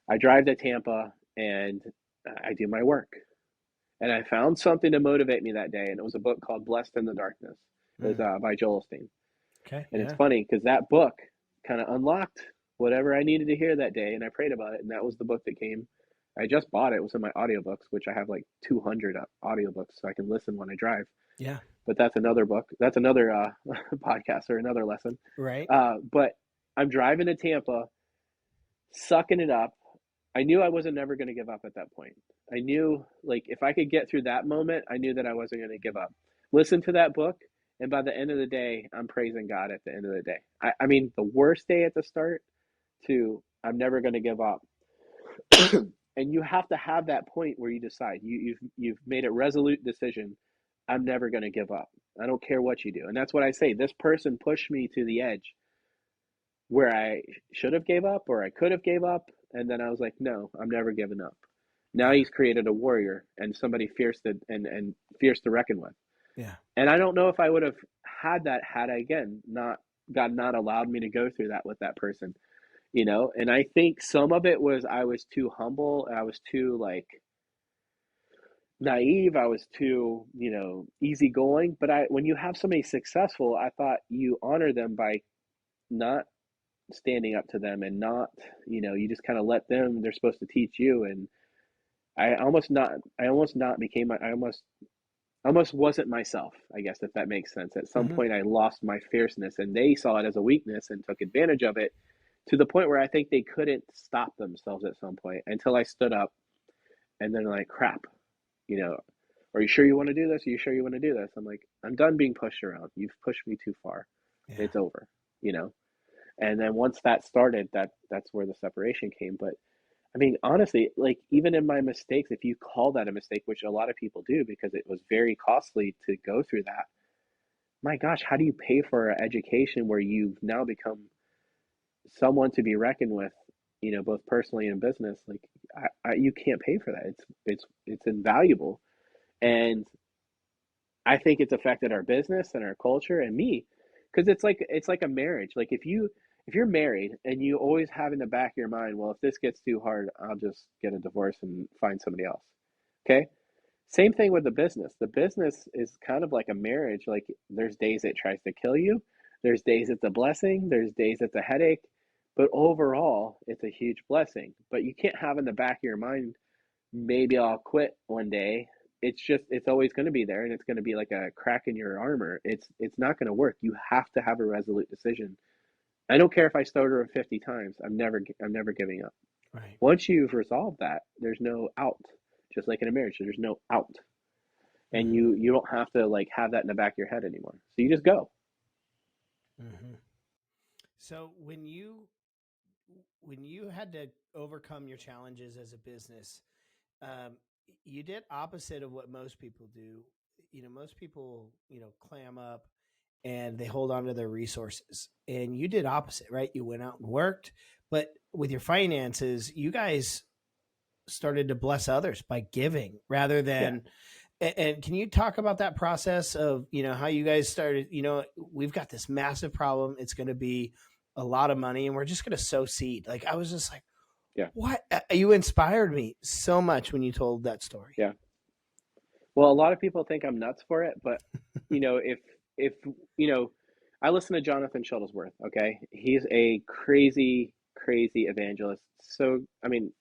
I drive to Tampa and I do my work. And I found something to motivate me that day, and it was a book called Blessed in the Darkness. It was Mm. by Joel Osteen. Okay. And it's Yeah. funny because that book kind of unlocked whatever I needed to hear that day, and I prayed about it, and that was the book that came. I just bought it. It was in my audiobooks, which I have like 200 audiobooks, so I can listen when I drive. Yeah. but that's another book. That's another podcast or another lesson. Right. But I'm driving to Tampa, sucking it up. I knew I wasn't never going to give up at that point. I knew, like, if I could get through that moment, I knew that I wasn't going to give up. Listen to that book, and by the end of the day, I'm praising God at the end of the day. I mean, the worst day at the start to I'm never going to give up. And you have to have that point where you decide you've made a resolute decision. I'm never going to give up. I don't care what you do, and that's what I say. This person pushed me to the edge where I should have gave up or I could have gave up, and then I was like, no, I'm never giving up. Now Yeah. he's created a warrior and somebody fierce to and fierce to reckon with. Yeah. And I don't know if I would have had that had I again not God not allowed me to go through that with that person, you know. And I think some of it was I was too humble, I was too like naive, I was too, you know, easygoing. But I when you have somebody successful, I thought you honor them by not standing up to them and not, you know, you just kind of let them, they're supposed to teach you. And I almost not became I almost wasn't myself, I guess, if that makes sense. At some Hmm. point I lost my fierceness and they saw it as a weakness and took advantage of it to the point where I think they couldn't stop themselves at some point until I stood up. And then like, crap, you know, are you sure you want to do this? Are you sure you want to do this? I'm like, I'm done being pushed around. You've pushed me too far. Yeah. It's over, you know. And then once that started, that's where the separation came. But I mean, honestly, like even in my mistakes, if you call that a mistake, which a lot of people do because it was very costly to go through that, my gosh, how do you pay for an education where you've now become someone to be reckoned with, you know, both personally and business? Like, you can't pay for that. It's invaluable, Yeah. and I think it's affected our business and our culture and me, because it's like a marriage. Like if you're married and you always have in the back of your mind, well, if this gets too hard, I'll just get a divorce and find somebody else. Okay? Same thing with the business. The business is kind of like a marriage. Like there's days it tries to kill you, there's days it's a blessing, there's days it's a headache, but overall, it's a huge blessing. But you can't have in the back of your mind, maybe I'll quit one day. It's just it's always going to be there and it's going to be like a crack in your armor. It's not going to work. You have to have a resolute decision. I don't care if I stutter 50 times. I'm never giving up. Right. Once you've resolved that, there's no out. Just like in a marriage, there's no out. And Hmm. you don't have to like have that in the back of your head anymore. So you just go. Hmm. So when you had to overcome your challenges as a business, um, you did opposite of what most people do. You know, most people, you know, clam up and they hold on to their resources. And you did opposite, right? You went out and worked, but with your finances, you guys started to bless others by giving rather Yeah. than and can you talk about that process of, you know, how you guys started, you know, we've got this massive problem. It's going to be a lot of money and we're just going to sow seed. Like I was just like, Yeah. what? You inspired me so much when you told that story. Yeah. Well, a lot of people think I'm nuts for it, but you know, if you know, I listen to Jonathan Shuttlesworth, okay? He's a crazy, crazy evangelist. So, I mean,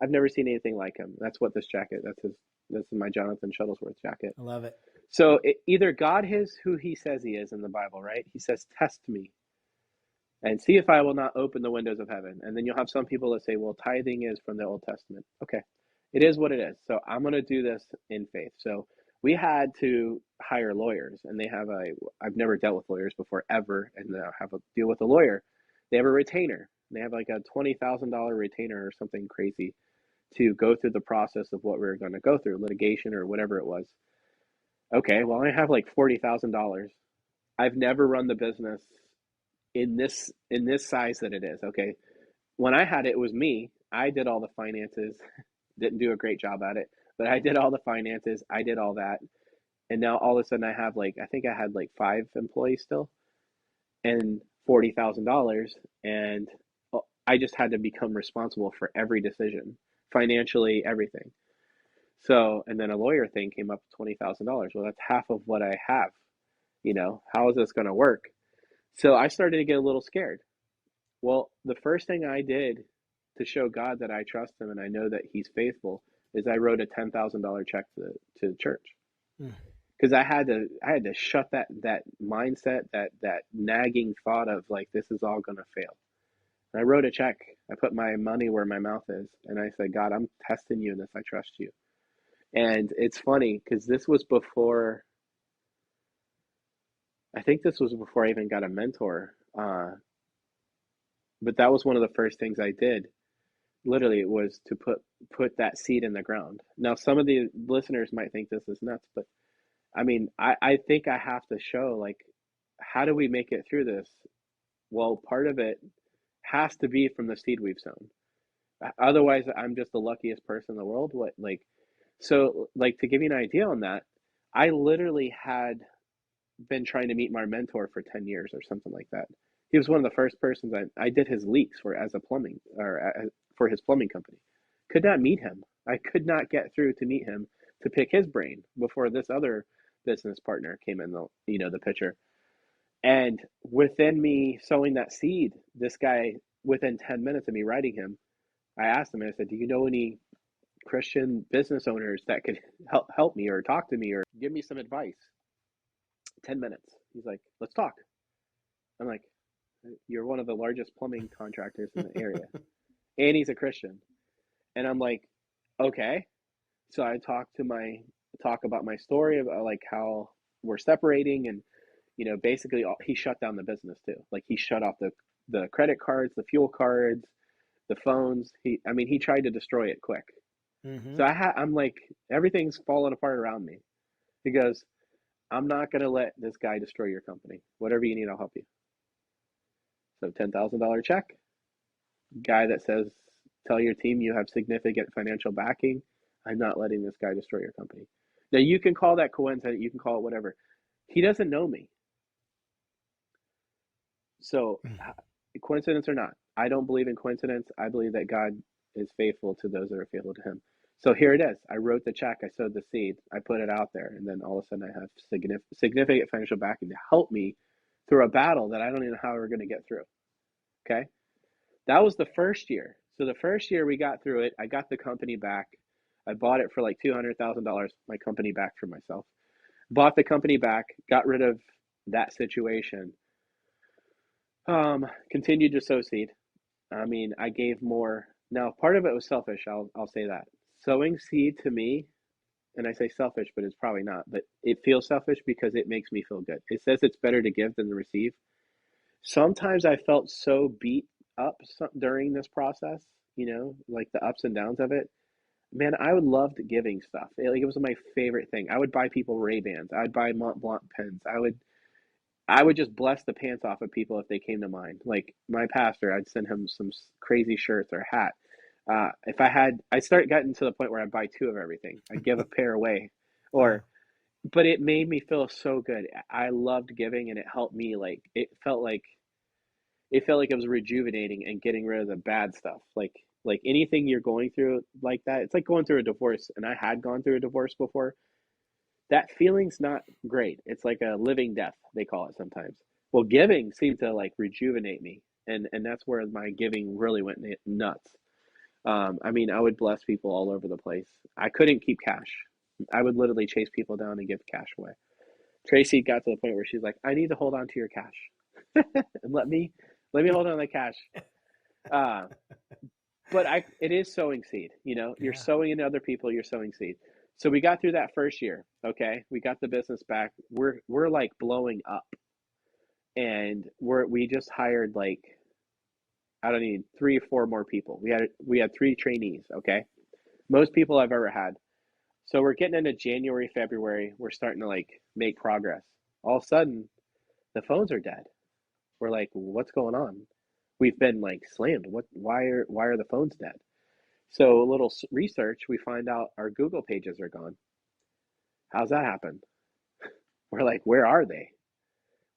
I've never seen anything like him. That's what this jacket, that's my Jonathan Shuttlesworth jacket. I love it. So, either God is who he says he is in the Bible, right? He says, "Test me and see if I will not open the windows of heaven." And then you'll have some people that say, well, tithing is from the Old Testament. Okay, it is what it is. So I'm going to do this in faith. So we had to hire lawyers, and I've never dealt with lawyers before ever, and I have a deal with a lawyer. They have a retainer. They have like a $20,000 retainer or something crazy to go through the process of what we are going to go through, litigation or whatever it was. Okay, well, I have like $40,000. I've never run the business in this size that it is. Okay, when I had it, it was me. I did all the finances. Didn't do a great job at it, but I did all the finances. I did all that, and now all of a sudden I have like I think I had like five employees still, and $40,000, and I just had to become responsible for every decision, financially, everything. So, and then a lawyer thing came up $20,000. Well, that's half of what I have. You know, how is this going to work? So I started to get a little scared. Well, the first thing I did to show God that I trust him and I know that he's faithful is I wrote a $10,000 check to the church. Mm. because I had to shut that mindset, that nagging thought of like this is all gonna fail. And I wrote a check. I put my money where my mouth is, and I said, God, I'm testing you in this. I trust you. And it's funny because this was before. I think this was before I even got a mentor. But that was one of the first things I did. Literally, it was to put that seed in the ground. Now, some of the listeners might think this is nuts, but I mean, I think I have to show like, how do we make it through this? Well, part of it has to be from the seed we've sown. Otherwise, I'm just the luckiest person in the world. What like so like to give you an idea on that, I literally had been trying to meet my mentor for 10 years or something like that. He was one of the first persons I did his leaks for as a plumbing or for his plumbing company. Could not meet him. I could not get through to meet him to pick his brain before this other business partner came in the picture. And within me sowing that seed, this guy within 10 minutes of me writing him, I asked him, I said, do you know any Christian business owners that could help me or talk to me or give me some advice? 10 minutes. He's like, let's talk. I'm like, you're one of the largest plumbing contractors in the area. And he's a Christian. And I'm like, okay. So I talk about my story about like how we're separating and basically he shut down the business too. Like he shut off the credit cards, the fuel cards, the phones. He tried to destroy it quick. Mm-hmm. So I'm like everything's falling apart around me. He goes, I'm not going to let this guy destroy your company. Whatever you need, I'll help you. So $10,000 check, guy that says, tell your team you have significant financial backing. I'm not letting this guy destroy your company. Now, you can call that coincidence, you can call it whatever. He doesn't know me. So, coincidence or not, I don't believe in coincidence. I believe that God is faithful to those that are faithful to him. So here it is. I wrote the check, I sowed the seed, I put it out there, and then all of a sudden I have significant financial backing to help me through a battle that I don't even know how we're going to get through. Okay. That was the first year. So the first year we got through it, I got the company back. I bought it for like $200,000, my company back for myself. Bought the company back, got rid of that situation. Continued to sow seed. I gave more. Now, part of it was selfish. I'll say that. Sowing seed to me, and I say selfish, but it's probably not, but it feels selfish because it makes me feel good. It says it's better to give than to receive. Sometimes I felt so beat up during this process, like the ups and downs of it. Man, I would loved giving stuff. Like it was my favorite thing. I would buy people Ray-Bans. I'd buy Mont Blanc pens. I would just bless the pants off of people if they came to mind. Like my pastor, I'd send him some crazy shirts or hat. If I had, I started getting to the point where I'd buy two of everything. I'd give a pair away, Wow. or but it made me feel so good. I loved giving, and it helped me. Like it felt like it was rejuvenating and getting rid of the bad stuff. Like anything you're going through like that, it's like going through a divorce. And I had gone through a divorce before. That feeling's not great. It's like a living death, they call it sometimes. Well, giving seemed to like rejuvenate me, and that's where my giving really went nuts. I would bless people all over the place. I couldn't keep cash. I would literally chase people down and give cash away. Tracy got to the point where she's like, "I need to hold on to your cash, and let me hold on to the cash." Uh, but it is sowing seed. You're Yeah. sowing in other people. You're sowing seed. So we got through that first year. Okay, we got the business back. We're like blowing up, and we just hired like I don't need 3 or 4 more people. We had 3 trainees. Okay, most people I've ever had. So we're getting into January, February. We're starting to like make progress. All of a sudden, the phones are dead. We're like, what's going on? We've been like slammed. Why are the phones dead? So a little research, we find out our Google pages are gone. How's that happen? We're like, where are they?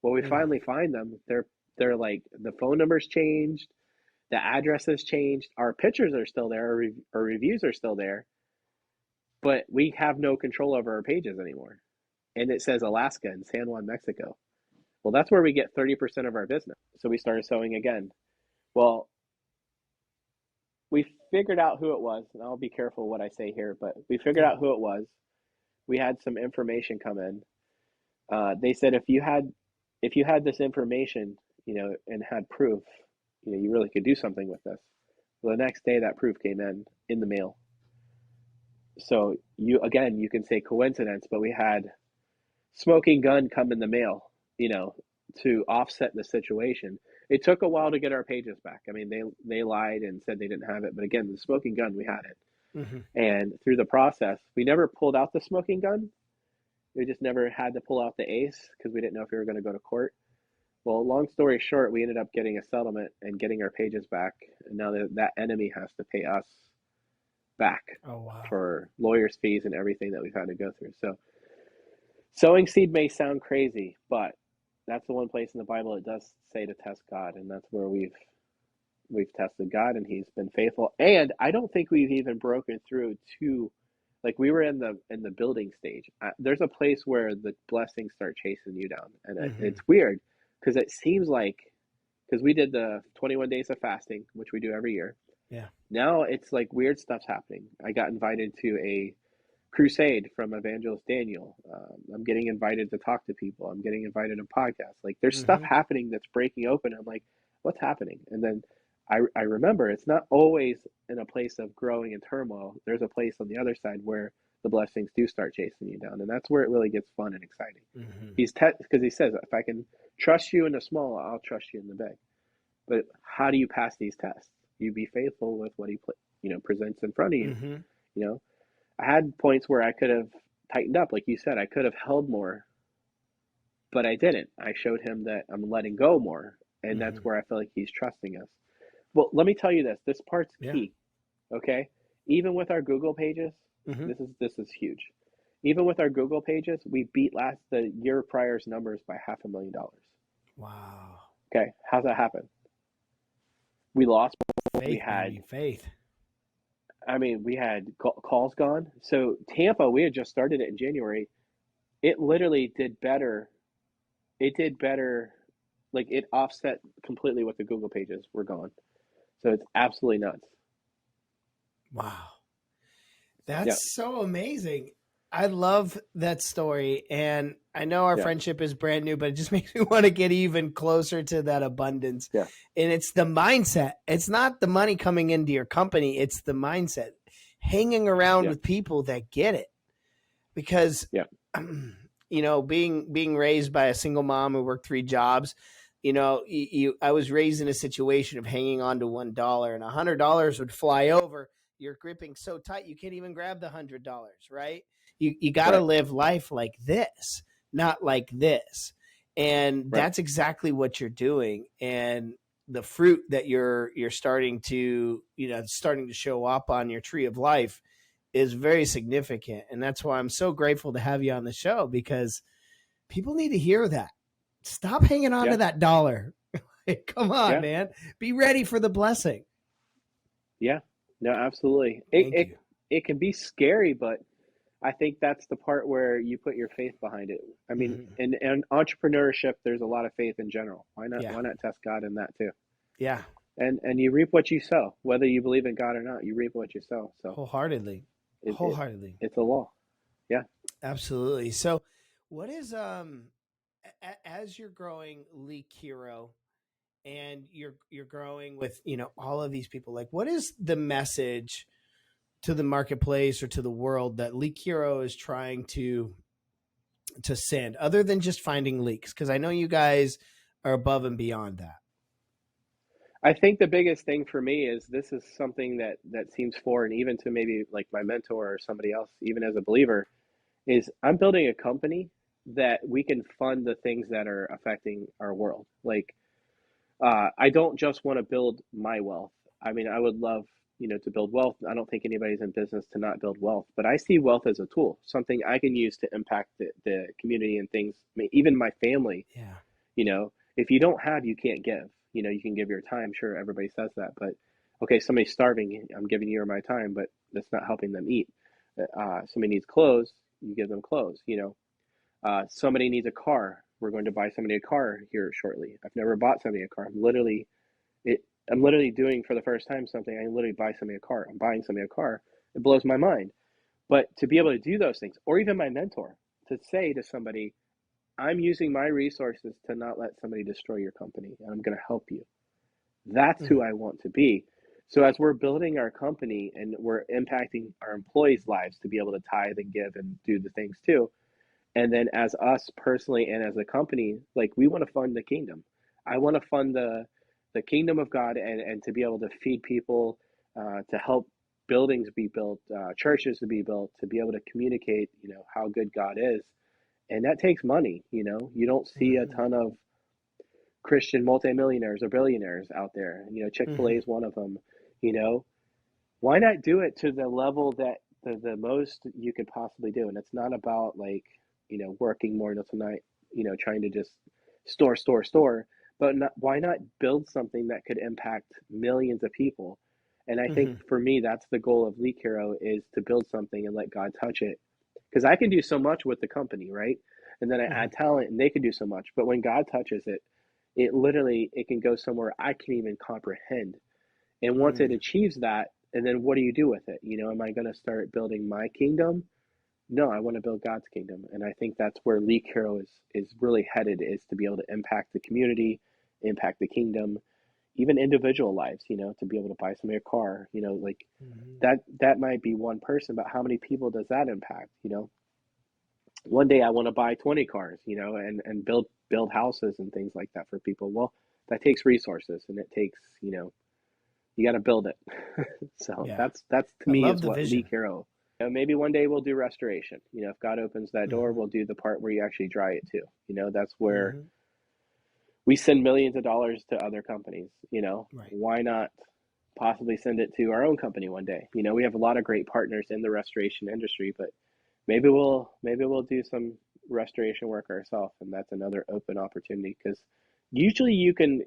Well, we Mm. finally find them. They're like the phone numbers changed, the addresses changed. Our pictures are still there, our reviews are still there, but we have no control over our pages anymore. And it says Alaska and San Juan, Mexico. Well, that's where we get 30% of our business. So we started sewing again. Well, we figured out who it was, and I'll be careful what I say here, but we figured Yeah. out who it was. we had some information come in. They said if you had this information, and had proof, you really could do something with this. Well, the next day that proof came in the mail. So you can say coincidence, but we had smoking gun come in the mail, you know, to offset the situation. It took a while to get our pages back. I mean, they lied and said they didn't have it, but again, the smoking gun, we had it. Mm-hmm. And through the process, we never pulled out the smoking gun. We just never had to pull out the ace because we didn't know if we were going to go to court. Well, long story short, we ended up getting a settlement and getting our pages back. And now that enemy has to pay us back Oh, wow. for lawyers' fees and everything that we've had to go through. So sowing seed may sound crazy, but that's the one place in the Bible it does say to test God, and that's where we've tested God, and He's been faithful. And I don't think we've even broken through to, like, we were in the building stage. There's a place where the blessings start chasing you down, and Mm-hmm. it's weird because it seems like, because we did the 21 days of fasting, which we do every year. Yeah. Now it's like weird stuff's happening. I got invited to a crusade from Evangelist Daniel. I'm getting invited to talk to people. I'm getting invited to podcasts. Like, there's stuff Mm-hmm. happening that's breaking open. I'm like, what's happening? And then I remember it's not always in a place of growing and turmoil. There's a place on the other side where the blessings do start chasing you down, and that's where it really gets fun and exciting. Mm-hmm. Because he says, if I can trust you in the small, I'll trust you in the big. But how do you pass these tests? You be faithful with what he presents in front of you. Mm-hmm. You know, I had points where I could have tightened up, like you said. I could have held more, but I didn't. I showed him that I'm letting go more, and that's Mm-hmm. where I feel like he's trusting us. Well, let me tell you this. This part's Yeah. key. Okay, even with our Google pages, Mm-hmm. this is huge. Even with our Google pages, we beat the year prior's numbers by $500,000. Wow. Okay, how's that happen? We lost. We Faith, had baby. Faith. I mean, we had calls gone. So Tampa, we had just started it in January. It literally did better. It did better. Like, it offset completely what the Google pages were gone. So it's absolutely nuts. Wow. Yeah, That's so amazing. I love that story. And I know our yeah, friendship is brand new, but it just makes me want to get even closer to that abundance. yeah, And it's the mindset. It's not the money coming into your company, it's the mindset. Hanging around yeah, with people that get it. Because yeah, being raised by a single mom who worked 3 jobs, I was raised in a situation of hanging on to $1 and $100 would fly over. You're gripping so tight you can't even grab the $100, right? You got to right, live life like this, not like this. And right. that's exactly what you're doing. And the fruit that you're starting to show up on your tree of life is very significant. And that's why I'm so grateful to have you on the show, because people need to hear that. Stop hanging on Yeah, to that dollar. Come on, yeah, man. Be ready for the blessing. yeah. No, absolutely. It Thank it you. it can be scary, but I think that's the part where you put your faith behind it. I mean, Mm-hmm. in entrepreneurship, there's a lot of faith in general. Why not? Yeah. Why not test God in that too? Yeah. And you reap what you sow, whether you believe in God or not. You reap what you sow. So Wholeheartedly. it, it Wholeheartedly. it's a law. Yeah. Absolutely. So, what is as you're growing Leak Hero and you're growing with, all of these people, like, what is the message to the marketplace or to the world that Leak Hero is trying to send, other than just finding leaks? Because I know you guys are above and beyond that. I think the biggest thing for me is this is something that seems foreign, even to maybe like my mentor or somebody else, even as a believer, is I'm building a company that we can fund the things that are affecting our world. Like, I don't just want to build my wealth. I mean, I would love, to build wealth. I don't think anybody's in business to not build wealth, but I see wealth as a tool, something I can use to impact the community and things, even my family. Yeah. If you don't have, you can't give. You can give your time. Sure, everybody says that, but okay, somebody's starving. I'm giving you my time, but that's not helping them eat. Somebody needs clothes. You give them clothes. Somebody needs a car. We're going to buy somebody a car here shortly. I've never bought somebody a car. It. I'm literally doing for the first time something. I literally buy somebody a car. I'm buying somebody a car. It blows my mind. But to be able to do those things, or even my mentor, to say to somebody, I'm using my resources to not let somebody destroy your company, and I'm going to help you. That's who Mhm. I want to be. So as we're building our company and we're impacting our employees' lives to be able to tithe and give and do the things too, and then as us personally and as a company, like we want to fund the kingdom. I want to fund the kingdom of God and to be able to feed people, to help buildings be built, churches to be built, to be able to communicate, how good God is. And that takes money. You don't see a Mhm. ton of Christian multimillionaires or billionaires out there. Chick-fil-A Mhm. is one of them. You know, why not do it to the level that the most you could possibly do? And it's not about like, working more till tonight, trying to just store, but why not build something that could impact millions of people? And I think Mhm. for me, that's the goal of Leak Hero, is to build something and let God touch it. Because I can do so much with the company, right? And then I Mhm. add talent and they can do so much. But when God touches it, it literally it can go somewhere I can't even comprehend. And once it Mm. achieves that, and then what do you do with it? Am I going to start building my kingdom? No, I want to build God's kingdom. And I think that's where Leak Hero is really headed, is to be able to impact the community, impact the kingdom, even individual lives, to be able to buy somebody a car, like Mhm. that might be one person, but how many people does that impact? One day I want to buy 20 cars, and build houses and things like that for people. Well, that takes resources and it takes, you got to build it. So Yeah. that's to I me love is the what Leak vision. Hero. Maybe one day we'll do restoration. If God opens that door, Mhm. we'll do the part where you actually dry it too. That's where Mhm. we send millions of dollars to other companies. Right. Why not possibly send it to our own company one day? We have a lot of great partners in the restoration industry, but maybe we'll do some restoration work ourselves, and that's another open opportunity, because usually you can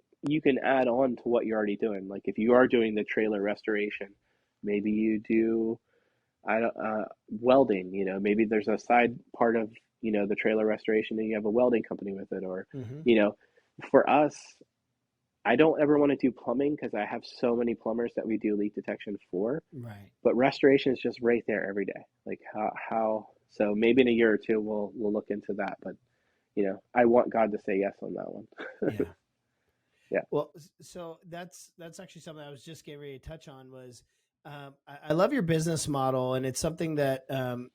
add on to what you're already doing. Like if you are doing the trailer restoration, maybe you do I don't welding. Maybe there's a side part of the trailer restoration, and you have a welding company with it, or Mhm. you know, for us, I don't ever want to do plumbing because I have so many plumbers that we do leak detection for, Right. but restoration is just right there every day. Like how so maybe in a year or two we'll look into that, but I want God to say yes on that one. Yeah. Yeah, Well, so that's actually something I was just getting ready to touch on was I love your business model, and it's something that the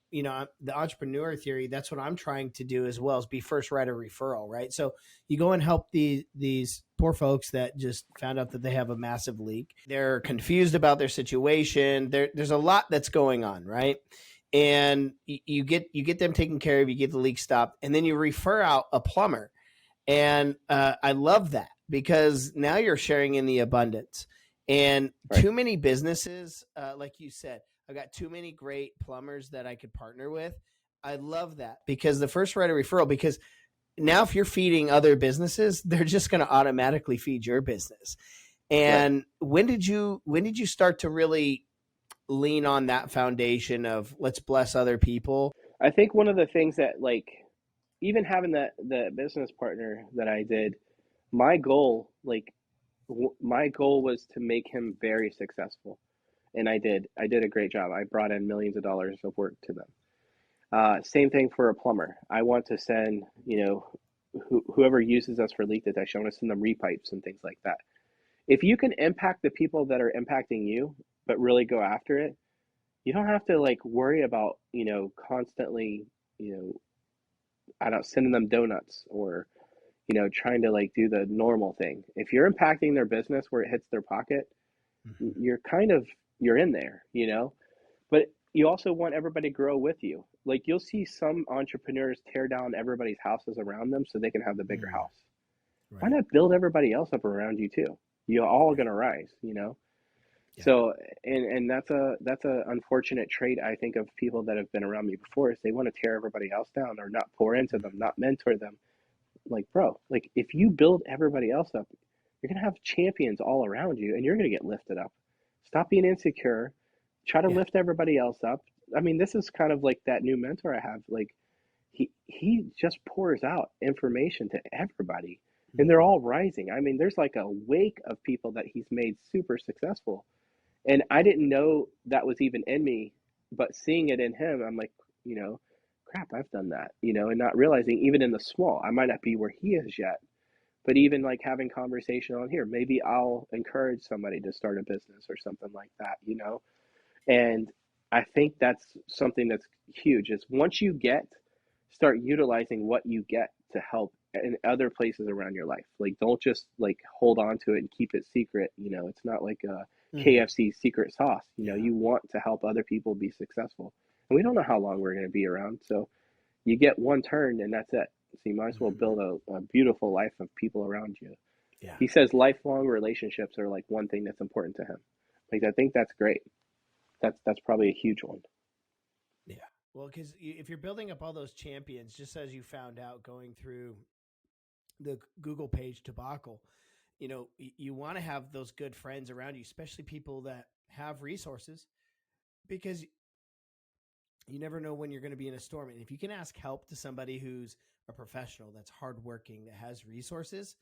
entrepreneur theory. That's what I'm trying to do as well, is be first right of referral, right? So you go and help these poor folks that just found out that they have a massive leak. They're confused about their situation. There's a lot that's going on, right? And you get them taken care of. You get the leak stopped, and then you refer out a plumber, and I love that because now you're sharing in the abundance. And right. too many businesses, like you said, I've got too many great plumbers that I could partner with. I love that because the first right of referral, because now if you're feeding other businesses, they're just going to automatically feed your business. Right. And when did you start to really lean on that foundation of let's bless other people? I think one of the things that, like, even having that the business partner that I did, my goal, like my goal was to make him very successful, and I did a great job. I brought in millions of dollars of work to them. Same thing for a plumber. I want to send, whoever uses us for leak detection, I want to send them repipes and things like that. If you can impact the people that are impacting you, but really go after it, you don't have to like worry about, constantly, you know, I don't sending them donuts, or, trying to like do the normal thing. If you're impacting their business where it hits their pocket, Mm-hmm. you're kind of you're in there. But you also want everybody to grow with you. Like you'll see some entrepreneurs tear down everybody's houses around them so they can have the bigger Mm, house. Why right, not build everybody else up around you too? You're all right, gonna rise. yeah. So and that's a unfortunate trait, I think, of people that have been around me before, is they want to tear everybody else down or not pour into them, Mm-hmm. not mentor them. Like, bro, like if you build everybody else up, you're gonna have champions all around you and you're gonna get lifted up. Stop being insecure. Try to Yeah. lift everybody else up. I mean, this is kind of like that new mentor I have. Like he just pours out information to everybody and they're Mm-hmm. all rising. I mean, there's like a wake of people that he's made super successful. And I didn't know that was even in me but seeing it in him, I'm like, you know, crap, I've done that, and not realizing even in the small, I might not be where he is yet, but even like having conversation on here, maybe I'll encourage somebody to start a business or something like that. And I think that's something that's huge is once you start utilizing what you get to help in other places around your life. Like, don't just like hold on to it and keep it secret. It's not like a Hmm. KFC secret sauce. Yeah. You want to help other people be successful. And we don't know how long we're going to be around. So you get one turn and that's it. So you might as well Hmm. build a beautiful life of people around you. Yeah. He says lifelong relationships are like one thing that's important to him. Like, I think that's great. That's probably a huge one. Yeah. Well, because if you're building up all those champions, just as you found out going through the Google page debacle, you want to have those good friends around you, especially people that have resources, because you never know when you're going to be in a storm. And if you can ask help to somebody who's a professional, that's hardworking, that has resources,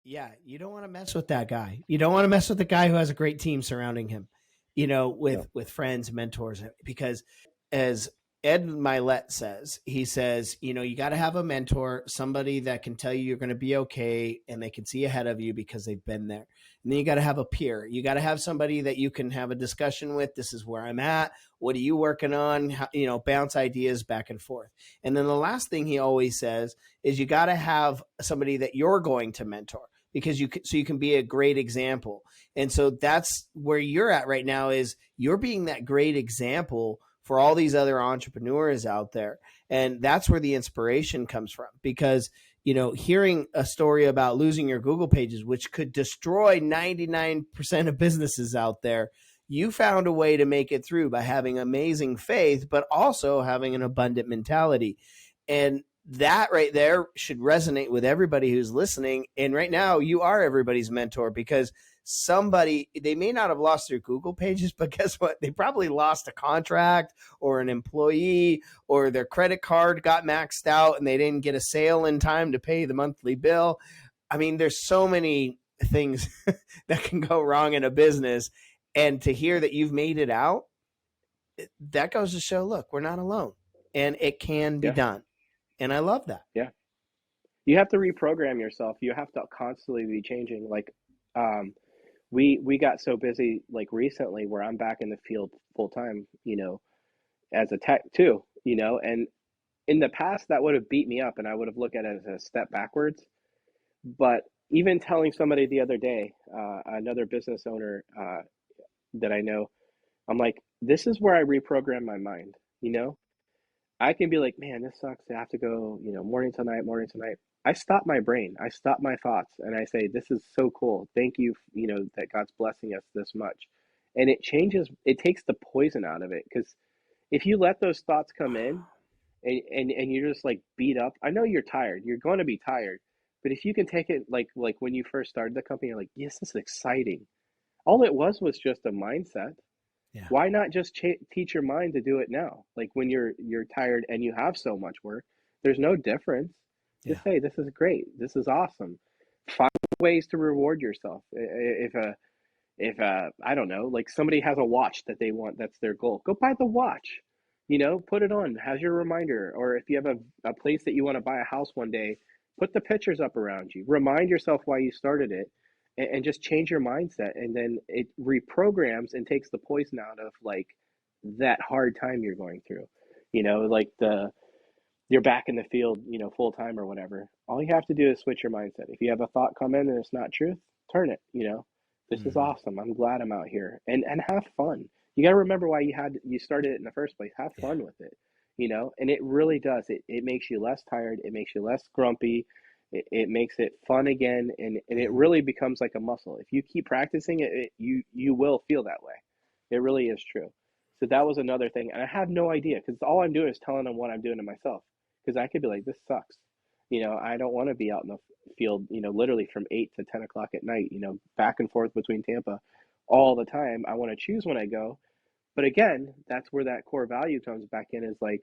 yeah, you don't want to mess with that guy. You don't want to mess with the guy who has a great team surrounding him, No. with friends, mentors, because as Ed Milet says, he says, you got to have a mentor, somebody that can tell you you're going to be okay and they can see ahead of you because they've been there. And then you got to have a peer. You got to have somebody that you can have a discussion with. This is where I'm at. What are you working on? How, bounce ideas back and forth. And then the last thing he always says is you got to have somebody that you're going to mentor because so you can be a great example. And so that's where you're at right now is you're being that great example for all these other entrepreneurs out there. And that's where the inspiration comes from because hearing a story about losing your Google pages, which could destroy 99% of businesses out there, you found a way to make it through by having amazing faith, but also having an abundant mentality. And that right there should resonate with everybody who's listening. And right now, you are everybody's mentor because somebody, they may not have lost their Google pages, but guess what? They probably lost a contract or an employee or their credit card got maxed out and they didn't get a sale in time to pay the monthly bill. I mean, there's so many things that can go wrong in a business. And to hear that you've made it out, that goes to show, look, we're not alone and it can be Yeah. done. And I love that. Yeah. You have to reprogram yourself. You have to constantly be changing. Like, um, we got so busy like recently where I'm back in the field full time, as a tech too, and in the past that would have beat me up and I would have looked at it as a step backwards. But even telling somebody the other day, another business owner that I know, I'm like, this is where I reprogram my mind, you know? I can be like, man, this sucks. I have to go, morning to night, morning to night. I stop my brain. I stop my thoughts and I say, this is so cool. Thank you, that God's blessing us this much. And it takes the poison out of it. Because if you let those thoughts come in and you're just like beat up, I know you're tired. You're going to be tired. But if you can take it like when you first started the company, you're like, yes, this is exciting. All it was just a mindset. Yeah. Why not just teach your mind to do it now? Like when you're tired and you have so much work, there's no difference. Yeah. Just say this is great. This is awesome. Find ways to reward yourself. If I don't know, like somebody has a watch that they want, that's their goal. Go buy the watch. Put it on, has your reminder. Or if you have a place that you want to buy a house one day, put the pictures up around you. Remind yourself why you started it and just change your mindset. And then it reprograms and takes the poison out of like that hard time you're going through. Like you're back in the field, full time or whatever. All you have to do is switch your mindset. If you have a thought come in and it's not truth, turn it. This is Mm-hmm. awesome. I'm glad I'm out here. And have fun. You got to remember why you started it in the first place. Have Yeah. fun with it. And it really does. It makes you less tired. It makes you less grumpy. It makes it fun again, and it Mm-hmm. really becomes like a muscle. If you keep practicing it, you will feel that way. It really is true. So that was another thing, and I have no idea because all I'm doing is telling them what I'm doing to myself. Because I could be like, this sucks. I don't want to be out in the field, literally from 8 to 10 o'clock at night, back and forth between Tampa all the time. I want to choose when I go. But again, that's where that core value comes back in is like,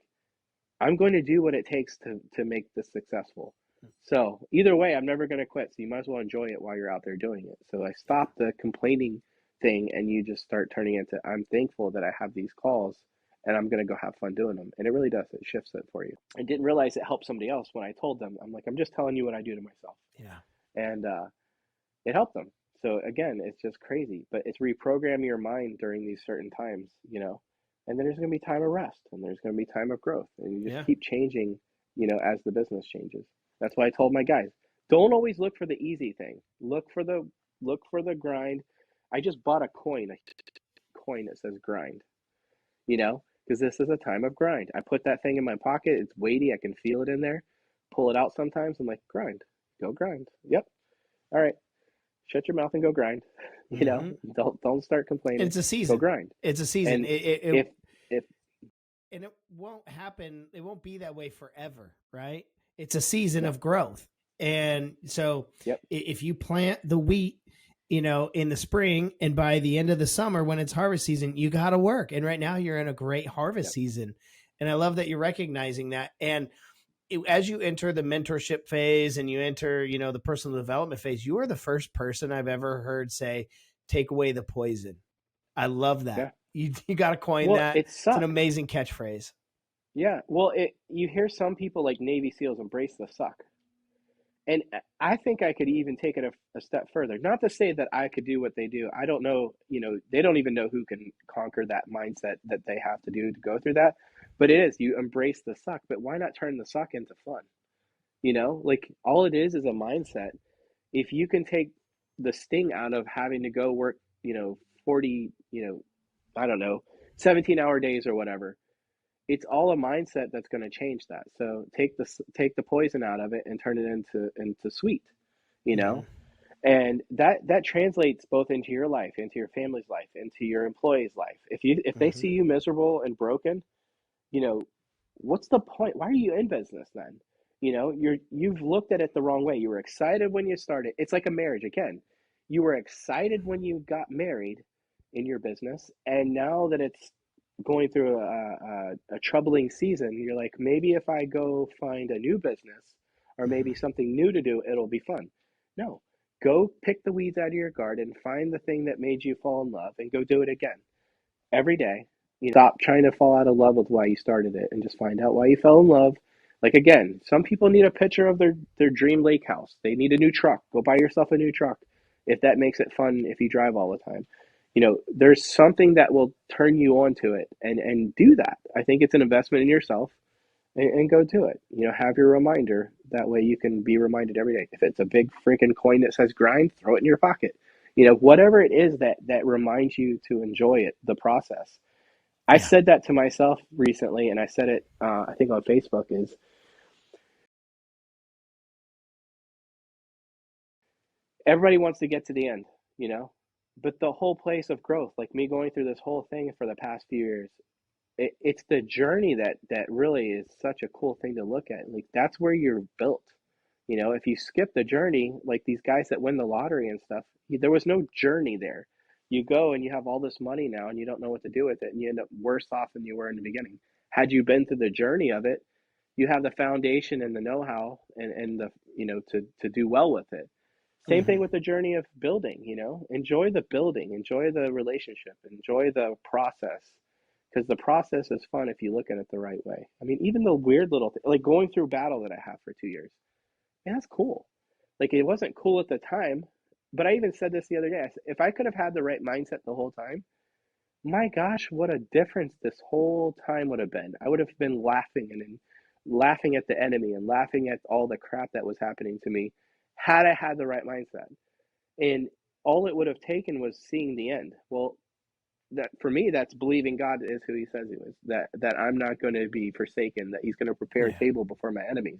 I'm going to do what it takes to make this successful. So either way, I'm never going to quit. So you might as well enjoy it while you're out there doing it. So I Yeah. stop the complaining thing and you just start turning into, I'm thankful that I have these calls and I'm going to go have fun doing them. And it really does. It shifts it for you. I didn't realize it helped somebody else when I told them. I'm like, I'm just telling you what I do to myself. Yeah. And it helped them. So again, it's just crazy, but it's reprogram your mind during these certain times, and then there's going to be time of rest and there's going to be time of growth, and you just Yeah. keep changing, as the business changes. That's why I told my guys, don't always look for the easy thing. Look for the grind. I just bought a coin that says grind, because this is a time of grind. I put that thing in my pocket. It's weighty. I can feel it in there. Pull it out sometimes. I'm like, grind, go grind. Yep. All right. Shut your mouth and go grind. You know, Mm-hmm. don't start And complaining. it's a Go season. grind. It's a season. And if if And it won't happen. It won't be that way forever, right? It's a season no, of growth. And so yep, if you plant the wheat, in the spring, and by the end of the summer, when it's harvest season, you got to work. And right now you're in a great harvest yep, season. And I love that you're recognizing that. And as you enter the mentorship phase and you enter, the personal development phase, you are the first person I've ever heard say, take away the poison. I love that. yeah. You got to coin Well, that. it It's an suck. amazing catchphrase. Yeah. Well, you hear some people like Navy SEALs embrace the suck. And I think I could even take it a step further. Not to say that I could do what they do. I don't know, they don't even know who can conquer that mindset that they have to do to go through that. But it is, you embrace the suck, but why not turn the suck into fun? Like all it is a mindset. If you can take the sting out of having to go work, 40, I don't know, 17-hour days or whatever, it's all a mindset that's going to change that. So take the poison out of it and turn it into sweet, you Mm-hmm. know? And that translates both into your life, into your family's life, into your employee's life. If they Mm-hmm. see you miserable and broken, you know, what's the point? Why are you in business then? You've looked at it the wrong way. You were excited when you started. It's like a marriage again. You were excited when you got married in your business, and now that it's going through a troubling season, you're like, maybe if I go find a new business or Mm-hmm. maybe something new to do, it'll be fun. No, go pick the weeds out of your garden, find the thing that made you fall in love, and go do it again every day. Stop trying to fall out of love with why you started it and just find out why you fell in love. Like again, some people need a picture of their dream lake house. They need a new truck. Go buy yourself a new truck if that makes it fun if you drive all the time. There's something that will turn you on to it and do that. I think it's an investment in yourself and go do it. Have your reminder. That way you can be reminded every day. If it's a big freaking coin that says grind, throw it in your pocket. Whatever it is that reminds you to enjoy it, the process. I Yeah. said that to myself recently, and I said it, I think on Facebook, is everybody wants to get to the end, you know, but the whole place of growth, like me going through this whole thing for the past few years, it's the journey that really is such a cool thing to look at. Like that's where you're built. If you skip the journey, like these guys that win the lottery and stuff, there was no journey there. You go and you have all this money now and you don't know what to do with it, and you end up worse off than you were in the beginning. Had you been through the journey of it, you have the foundation and the know-how and the to do well with it. Same Mm-hmm. thing with the journey of building. Enjoy the building, enjoy the relationship, enjoy the process, because the process is fun if you look at it the right way. I mean, even the weird little thing, like going through battle that I have for 2 years, yeah, that's cool. Like it wasn't cool at the time, but I even said this the other day. I said, if I could have had the right mindset the whole time, my gosh, what a difference this whole time would have been. I would have been laughing and laughing at the enemy and laughing at all the crap that was happening to me had I had the right mindset. And all it would have taken was seeing the end. Well, that for me, that's believing God is who He says He is. That I'm not going to be forsaken. That He's going to prepare a Yeah. table before my enemies.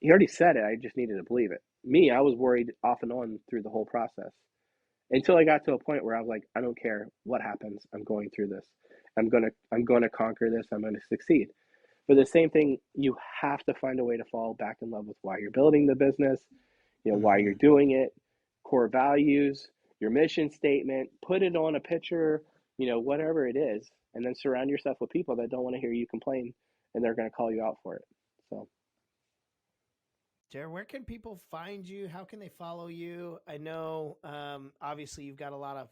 He already said it. I just needed to believe it. Me, I was worried off and on through the whole process until I got to a point where I was like, I don't care what happens. I'm going through this. I'm gonna conquer this. I'm gonna succeed. But the same thing, you have to find a way to fall back in love with why you're building the business, why Mm-hmm. you're doing it, core values, your mission statement, put it on a picture, whatever it is, and then surround yourself with people that don't want to hear you complain and they're going to call you out for it. So, Jer, where can people find you? How can they follow you? I know, obviously, you've got a lot of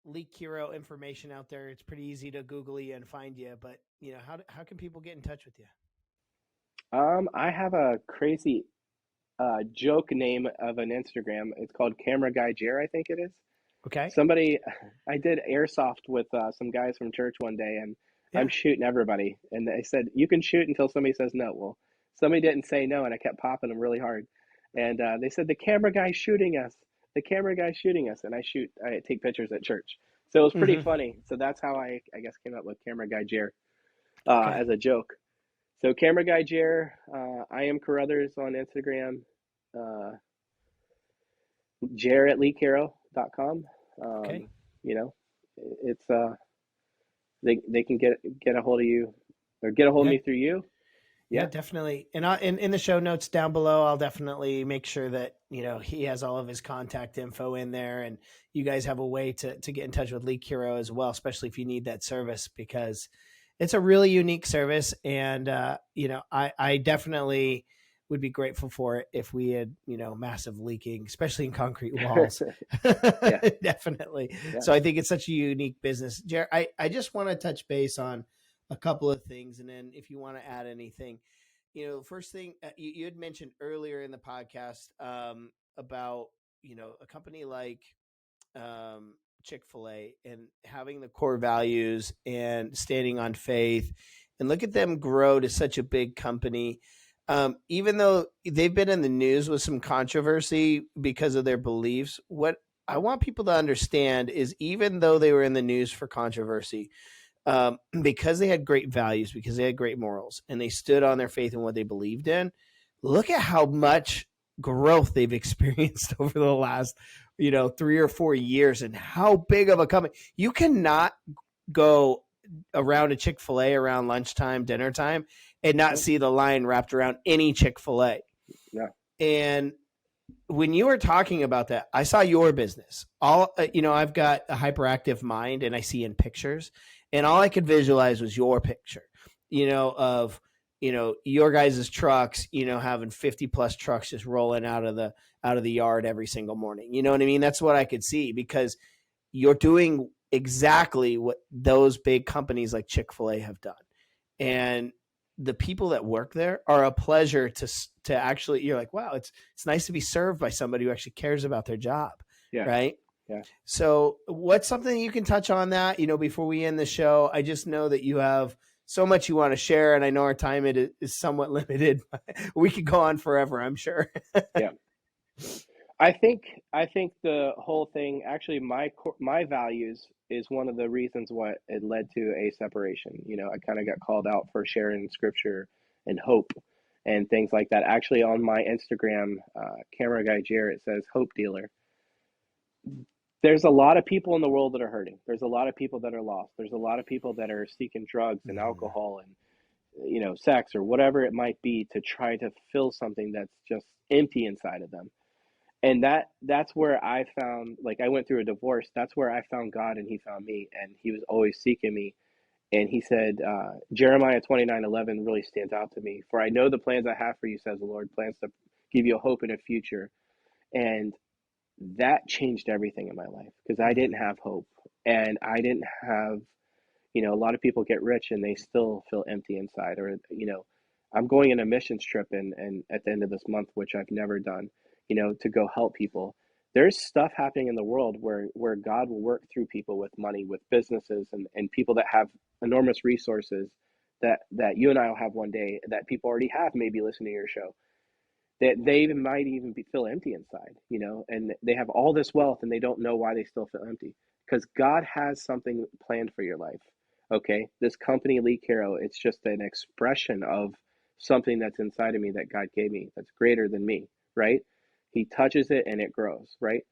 Leak Hero information out there. It's pretty easy to Google you and find you. But how can people get in touch with you? I have a crazy joke name of an Instagram. It's called Camera Guy Jer, I think it is. Okay. Somebody, I did airsoft with some guys from church one day, and I'm Yeah. shooting everybody. And they said, you can shoot until somebody says no. Well, somebody didn't say no, and I kept popping them really hard. And they said, the camera guy's shooting us. The camera guy's shooting us. And I take pictures at church. So it was pretty Mm-hmm. funny. So that's how I guess, came up with Camera Guy Jer Okay. as a joke. So Camera Guy Jer, I am Caruthers on Instagram, uh, Jer at leakcarrow.com. Okay. Um, you know, it's they can get a hold of you or get a hold of Yeah. me through you. Yeah, Yeah. definitely. And in the show notes down below, I'll definitely make sure that he has all of his contact info in there, and you guys have a way to get in touch with Leak Hero as well, especially if you need that service because it's a really unique service, and I definitely would be grateful for it if we had massive leaking, especially in concrete walls. Yeah. Definitely. Yeah. So I think it's such a unique business. Jared, I just want to touch base on a couple of things, and then if you want to add anything, first thing you had mentioned earlier in the podcast about a company like Chick-fil-A and having the core values and standing on faith, and look at them grow to such a big company. Even though they've been in the news with some controversy because of their beliefs, what I want people to understand is even though they were in the news for controversy, because they had great values, because they had great morals, and they stood on their faith and what they believed in, look at how much growth they've experienced over the last 3 or 4 years, and how big of a company. You cannot go around a Chick-fil-A around lunchtime, dinner time, and not Nope. see the line wrapped around any Chick-fil-A. Yeah. And when you were talking about that, I saw your business. I've got a hyperactive mind, and I see in pictures, and all I could visualize was your picture, of your guys' trucks, having 50 plus trucks just rolling out of the yard every single morning. You know what I mean? That's what I could see because you're doing exactly what those big companies like Chick-fil-A have done. And the people that work there are a pleasure to actually, you're like, wow, it's nice to be served by somebody who actually cares about their job, Yeah. right? Yeah. So what's something you can touch on that, before we end the show? I just know that you have so much you want to share, and I know our time is somewhat limited. We could go on forever, I'm sure. Yeah. I think the whole thing, actually, my values is one of the reasons what it led to a separation. I kind of got called out for sharing scripture and hope and things like that. Actually, on my Instagram, Camera Guy Jarrett says hope dealer. There's a lot of people in the world that are hurting. There's a lot of people that are lost. There's a lot of people that are seeking drugs and Mhm. alcohol and sex or whatever it might be to try to fill something that's just empty inside of them. And that's where I found, like, I went through a divorce. That's where I found God, and he found me, and he was always seeking me. And he said, Jeremiah 29:11 really stands out to me. For I know the plans I have for you, says the Lord, plans to give you a hope and a future. And that changed everything in my life because I didn't Mhm. have hope, and I didn't have, a lot of people get rich and they still feel empty inside. Or, I'm going on a missions trip and at the end of this month, which I've never done, to go help people. There's stuff happening in the world where God will work through people with money, with businesses, and people that have enormous resources that you and I will have one day that people already have, maybe listening to your show, that they might even feel empty inside, and they have all this wealth and they don't know why they still feel empty because God has something planned for your life. Okay, this company, Lee Caro, it's just an expression of something that's inside of me that God gave me that's greater than me, right? He touches it and it grows, right?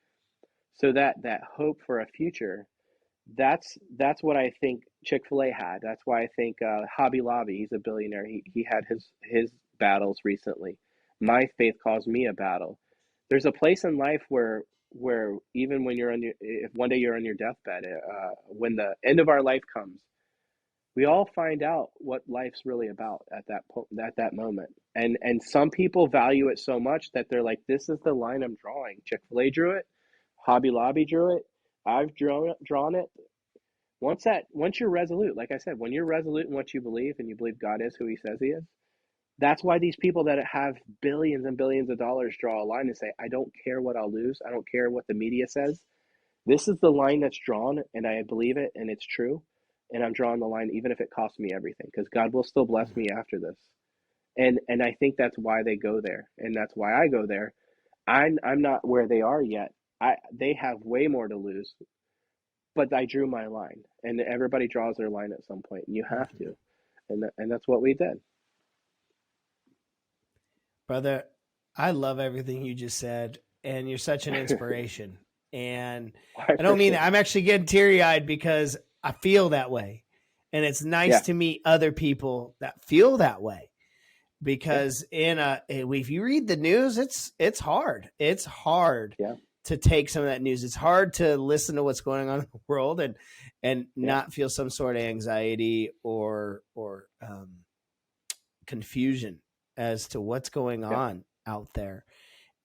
So that hope for a future, that's what I think Chick-fil-A had. That's why I think Hobby Lobby, he's a billionaire. He had his battles recently. My faith caused me a battle. There's a place in life where even when you're on your if one day you're on your deathbed, when the end of our life comes, we all find out what life's really about at that moment. And some people value it so much that they're like, this is the line I'm drawing. Chick-fil-A drew it, Hobby Lobby drew it. drawn it. Once you're resolute, like I said, when you're resolute in what you believe and you believe God is who he says he is, that's why these people that have billions and billions of dollars draw a line and say, I don't care what I'll lose. I don't care what the media says. This is the line that's drawn, and I believe it, and it's true. And I'm drawing the line, even if it costs me everything, because God will still bless me after this. And I think that's why they go there, and that's why I go there. I'm not where they are yet. They have way more to lose, but I drew my line, and everybody draws their line at some point, and you have to, and that's what we did. Brother, I love everything you just said, and you're such an inspiration. And I I don't mean appreciate that. it. I'm actually getting teary eyed because I feel that way. And it's nice Yeah, to meet other people that feel that way. yeah, Because if you read the news, it's hard. It's hard yeah, to take some of that news. It's hard to listen to what's going on in the world and yeah, not feel some sort of anxiety or confusion as to what's going yeah, on out there.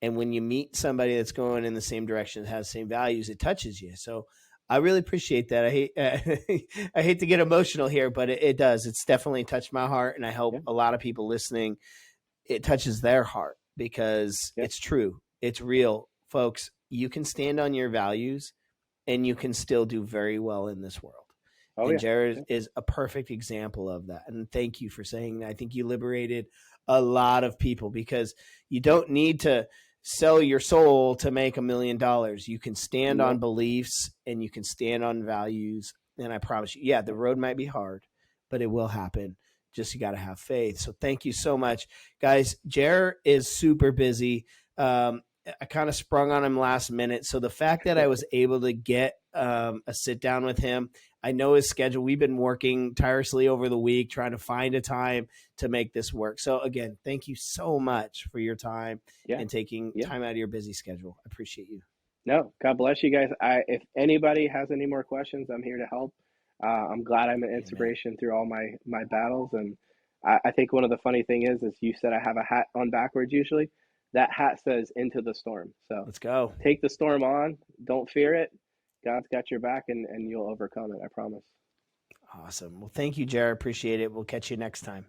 And when you meet somebody that's going in the same direction, that has the same values, it touches you. So I really appreciate that. I hate I hate to get emotional here, but it does. It's definitely touched my heart, and I yeah, hope a lot of people listening, it touches their heart because yeah. it's true. It's real, folks. You can stand on your values, and you can still do very well in this world. Oh And yeah, Jared yeah, is a perfect example of that. And thank you for saying that. I think you liberated a lot of people because you don't need to sell your soul to make $1 million. You can stand on no, beliefs and you can stand on values. And I promise you, yeah, the yeah, road might be hard, but it will happen. Just you got to have faith. So thank you so much, guys. Jer is super busy. I kind of sprung on him last minute. So the fact that I was able to get a sit down with him, I know his schedule. We've been working tirelessly over the week trying to find a time to make this work. So again, thank you so much for your time yeah, and taking yeah. time out of your busy schedule. I appreciate you. No, God bless you guys. If anybody has any more questions, I'm here to help. I'm glad I'm an Amen. inspiration through all my battles, and I think one of the funny thing is you said I have a hat on backwards usually. That hat says "Into the Storm." So Let's go. take the storm on. Don't fear it. God's got your back, and you'll overcome it. I promise. Awesome. Well, thank you, Jared. Appreciate it. We'll catch you next time.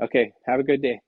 Okay. Have a good day.